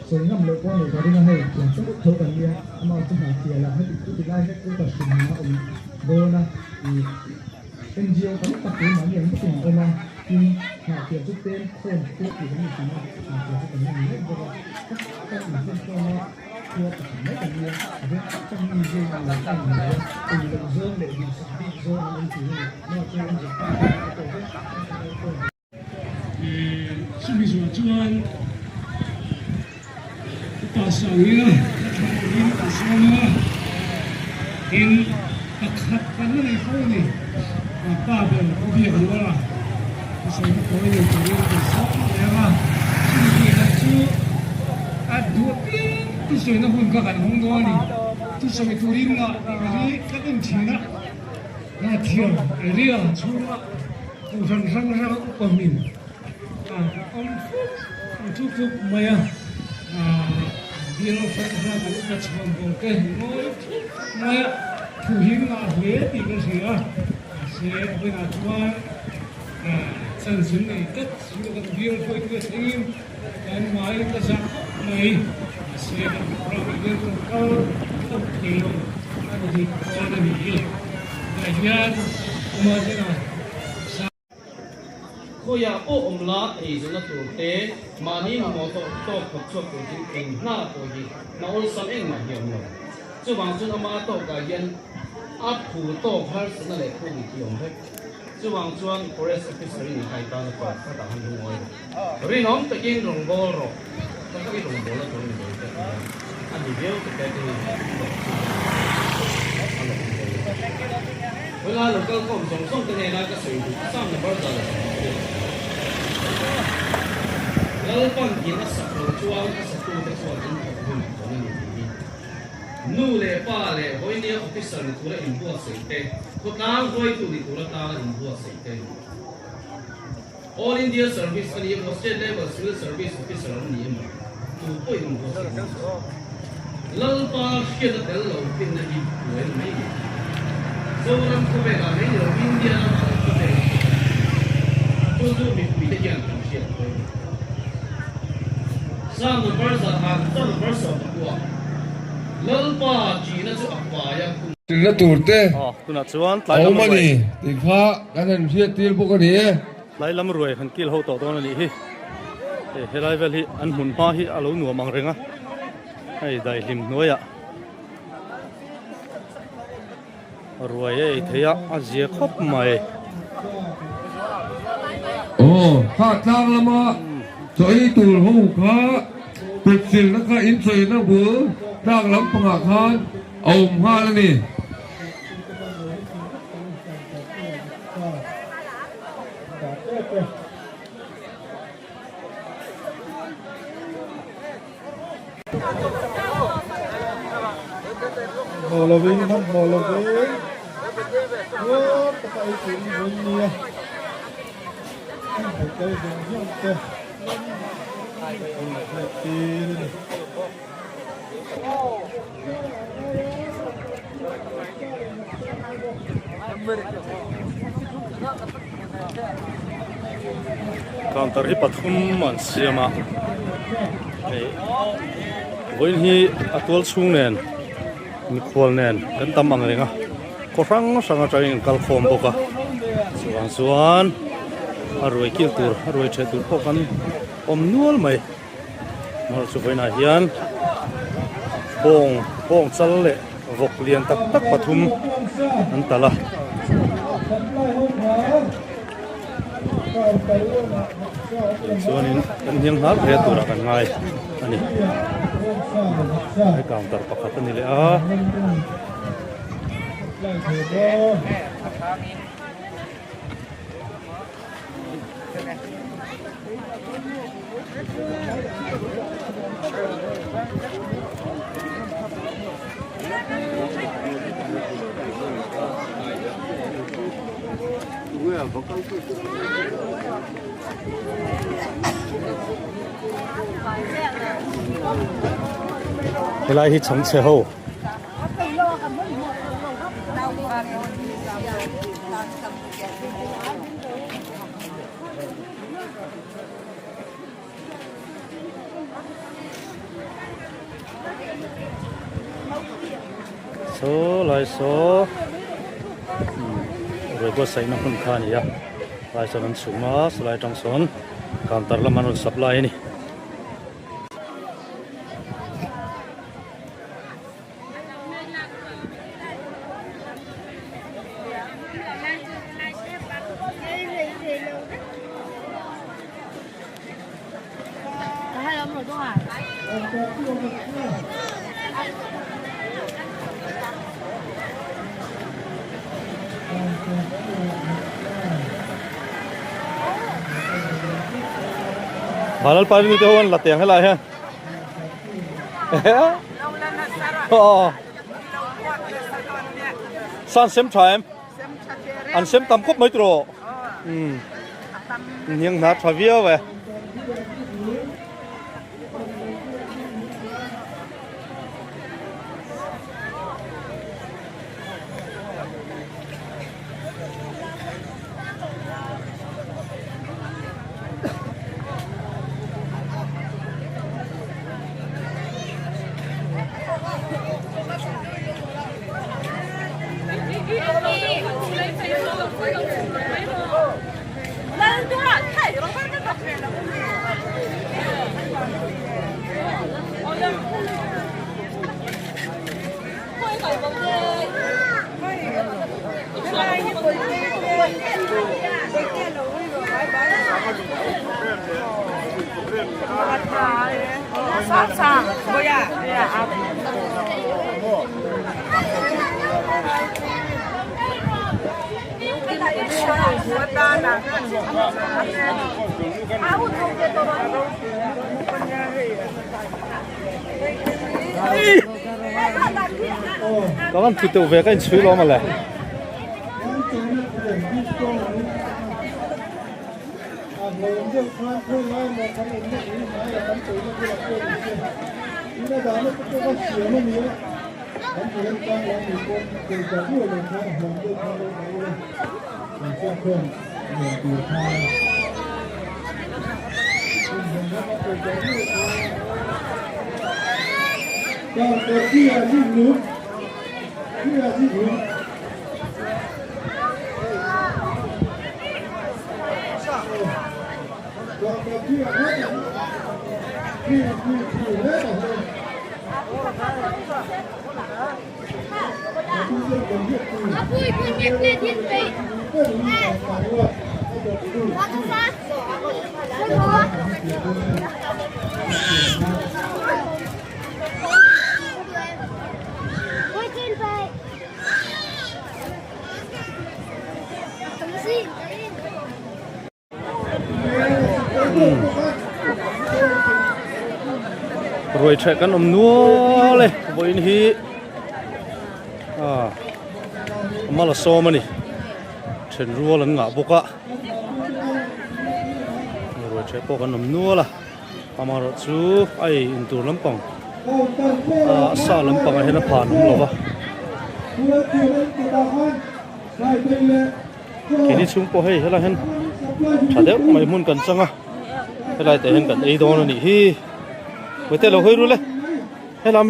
Rồi ngầm lời qua người ta đi ngay làm cho bức thấu bằng bia mà chúng ta kia là hết cứ từ lai hết cứ tập trung mà ông vô na thì NGO có tập trung mà nhiều cái chuyện mà nhưng họ tiền chút tên không cứ thì cái gì mà họ tiền cái gì hết rồi các người dân cho nó thua tập mấy cái bia với trong những gì là tăng người từ lượng dương để bị dương nó chỉ nó chơi những cái pasangnya in pasangnya in takhat kan ni kau ni apa dia kedua pasang kau ni jadi besar ya mah ini hacu adu tu saya nak pun kan honggo ni tu saya turin na ini kan Cina na dia dia cuma bukan sang pemin cukup maya điều phải ra cái cái chuyện của cái nói thủ hiến là huế thì cái gì á sẽ bây giờ chúng ta sản xuất này tất những cái điều phải cái gì cái máy cái gì này sẽ làm cái việc cao cấp nhiều anh thì có là gì cái gì mà thế nào cô ya ô lá thì chúng nó tụt té mà ní mà to khóc chọc của chính mình na của gì mà ôn sắm em mà hiểu rồi chứ bằng chúng mà to cả yên áp thủ to phải sự này không bị hiểu hết chứ bằng chúng forest officer này khai ta nó có phát hành không rồi rồi nó tự nhiên rồng bò rồi nó cái rồng bò là rồng bò anh đi biểu cáiเวลาเราก็ผมส่งตัวนี้นะก็สื่อสร้างในบริษัทแล้วก่อนกินสักตัวช่วงสักตัวแต่ส่วนนั้นผมตอนนั้นดีนู่เลยป้าเลยวันนี้ออฟฟิศนี่ตัวละอินบัวเสร็จเต้คนน้ำวันตัวนี้ตัวละตาอินบัวเสร็จเต้ All India Service อันนี้ State Level Civil Service Officer อันนี้มาตัวก็อินบัวเสร็จแล้วป้าเชื่อแต่เราเป็นนักบินเหมือนไม่Seorang kebaikan ini India kebaikan, tu mesti yang tersiap. Sama bersama, sama bersama kuat. Lalu Cina tu apa yang Cina turte. Tu nak cuan. Oh mani, tiga kan siat tiel bukan ni. Lai lam ruai kan kil hau tau tu ni hi. Helai vel hi an hun pa hi alo nuam mang renga. ai dai lim noya ruai ei theya azia khop maiข้าจ้างละมาสอยตูนหูข้าปิดสินแล้วก็อินเซนนะบัวจ้างลำปังอาคารเอาผ้าแล้วนี่บอลวิ่งครับบอลวิ่งโอ้ตะไคร้ถึงวิ่งเนี่ยตะไคร้ถึงเยอะเกินตีนcounter hi pathum an siama ei voin hi atwal chung nen mi khwal nen kan tam ang renga ko rang tawin kal khom boka chuan aroi kil tur aroi the tur pawh kan om nual mai mar chu voina hian pong chal le vok lian tak tak pathum an tala chuanin kan hiang har re tura kan ngai ani ai counter pakhat ani le a helai hi chang che ho so lai so rồi có sai nó không khan ya lai so nan suma lai tang son counter la manul supply ni Balal pa rin ito ang latiyang halay ha. San same time. An same time kop mai tro. Nyang na travia we. Các bạn thử về cái suy lo mà lại. รวยเฉยกันนัวเลยบอินฮีมาละโซมันนี่เช่นรัวหลังงะบุกะรวยเฉยพวกกันนัวละประมาณจูไออินตัวลำปังสาลำปังไอเห็นผ่านหรอวะทีนี้ชุ่มพอให้เห็นละเห็นถ้าเดี๋ยวไม่มุ่นกันจังอ่ะเห็นไรแต่เห็นกันไอโดนนี่ฮีเมื่อเตเราเคยรู้เลยให้ล้ำ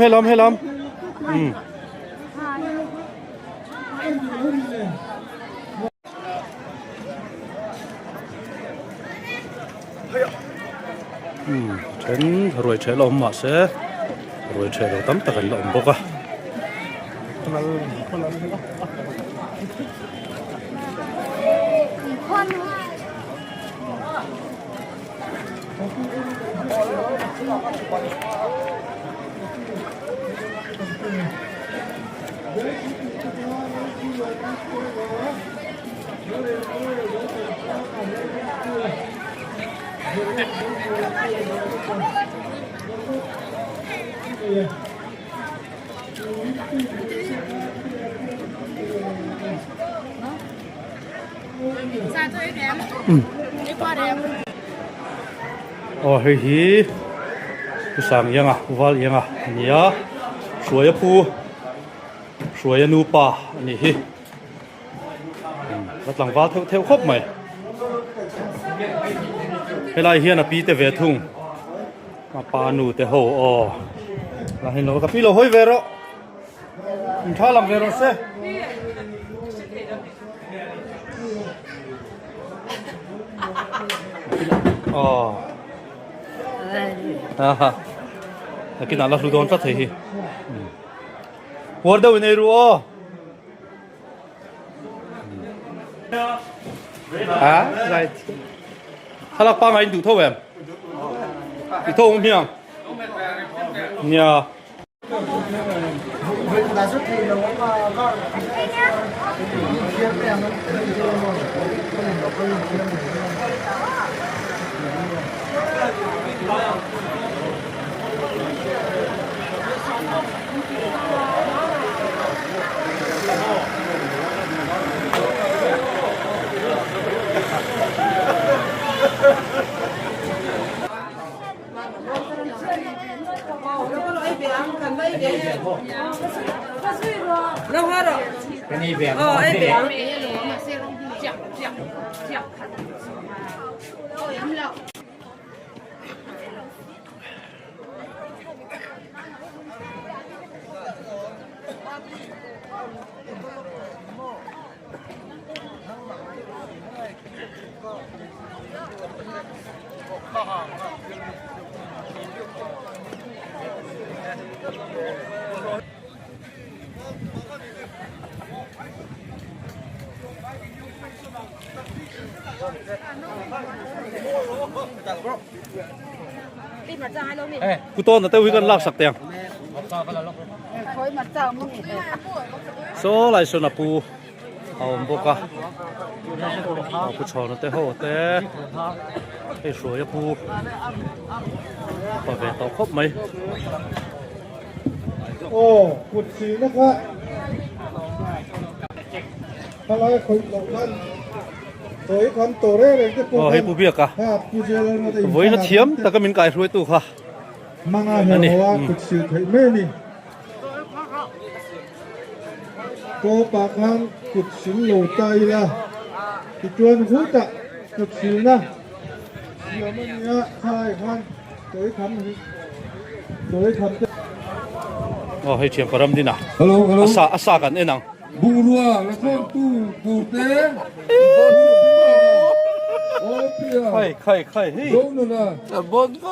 ฉันรวยเฉยลมมาเสียรวยเฉยเราตั้มตะกันลมบกะโอ้เฮ้ยกูสั่งยังอ่ะกูว่ายังอ่ะเนี่ยสวยพูสวยนูป่านี่ฮิรัดหลังว่าเที่ยวครบไหมเวลาเฮียนะปีเตเวทุ่งมาปานูเตโฮอ๋อแล้วเห็นเรากับพี่เราห้อยเวรมันท่าหลังเวรเซ่อ๋อกินอะไรรู้โดนสักทีหัวเดียวในรัวไรถ้าเราป้าไงดูเท่าไหร่ดูเท่าองค์เพียงเนี่ยđâu hết rồi cái này biển ấy biểnกูต้นแต่เต้าวิกันลากสักเตียงโซ่ไหลส่วนปูเอาบุกะเอาผู้ชอนเต้าหัวเต้ไอ้สวยปูต่อไปต่อครบไหมโอ้ขุดสีนะครับอะไรขุดหลงนั่นตัวคำตัวเร่เลยก็ปูให้ปูเบียกะไว้นะเทียมแต่ก็มีไก่ช่วยตู้ค่ะมังอาเหนียวว่าขุดสีไทยไม่นี่โกปากหังขุดสินโหลใจละที่จวนหูจะขุดสีนะเดี๋ยวมันเนี้ยใช่คันตัวคำให้เทียมกระมดินะอาซากันเอ็นังบูรัวแล้วก็ตู้ปูเต้โอ้เปียใครเฮ้ยโดนนะบอลก็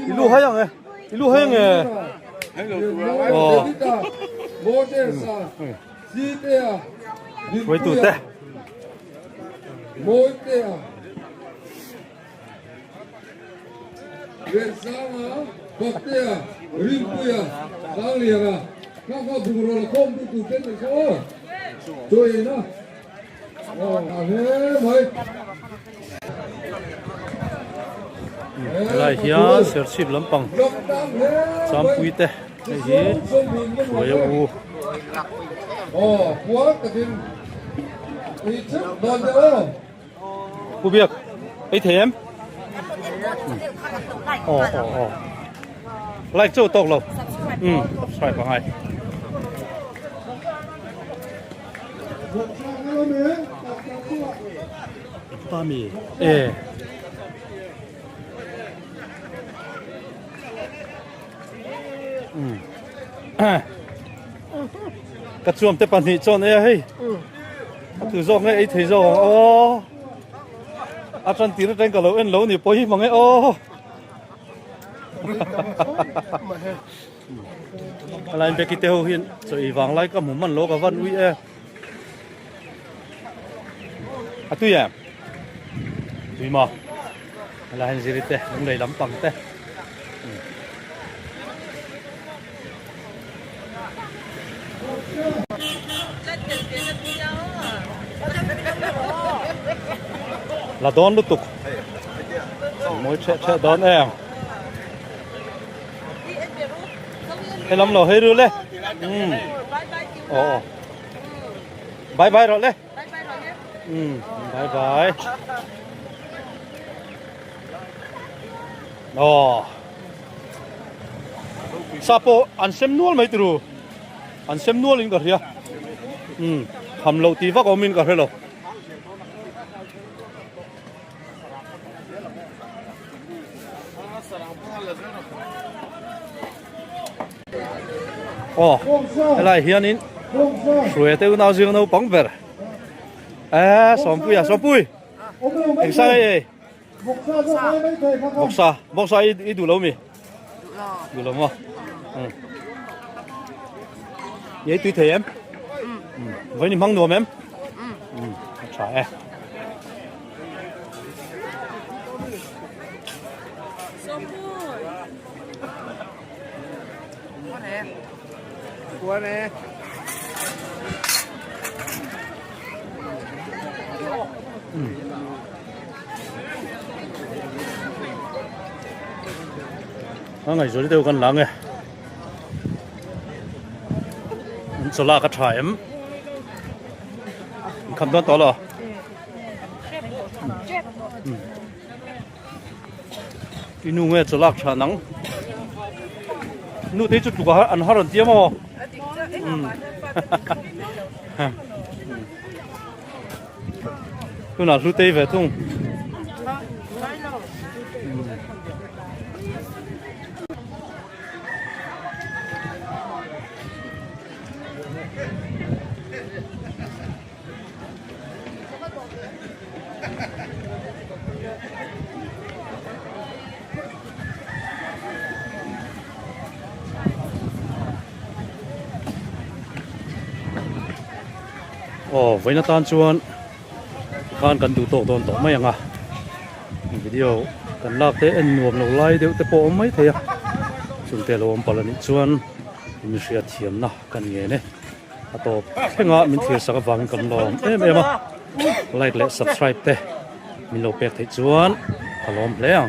อีลูกให้ยังไง Oh. Modesa. Sitea. Với tụt thế. Moitea. Bersama Baktia, Rimpuya, Saliaga. Các bùrù là không tụt trên thành phố. Tôi nó. Thế mới. Lại hiền ser chip lắm bằng. Sam pui thế. Cái gì? Rồi u. Quá cái gì? Đi trước đòn nữa. Cô biết. Ấy thế em. Lại chỗ tộc lộc. Phải bằng ai. Ba mì. Cắt chuông tới bàn thị cho này hay. Thử do ngay ấy thấy rồi. À chân tí nó trên cả lấu en lấu thì bôi mà ngay lại em biết cái hiện rồi vàng lại cả một món lố cả văn uy à tuy à tuy mà là hình gì thế không đầy lắm bằng thế là đón lúc tục mỗi chạy đón em hay lắm rồi hơi đưa lên bye bye rồi lên bye bye sapo ăn xem nuôi mấy từ ăn xem nuôi lên cả kia hầm lẩu tí vác ở mình cả rồi lại hiện in rồi tôi nào riêng nào bóng về xóm pui anh sai bốc sa ít đủ lâu mi đủ lâu mà vậy tùy thế em với niềm mong nuông em phải Qua nè. ngày rồi đi gần lắm nghe, số là cái trái em, cầm đoan to rồi, cái nung nghe số là trái nắng, nung thấy chút cũng ăn hết rồi tiêm mà, tôi nào rút tay về tung. Với nó tan chuan cần đủ tổ tồn tổ mấy à video cần làm thế anh nuông lâu lại đều tập bộ mấy thế à chúng ta làm bao nhiêu chuan mình sẽ thiểm na cần nghe này à to thế ngã mình thiệt sắc vàng cần làm em à like subscribe thế mình lâu bẹt thấy chuan làm lẹ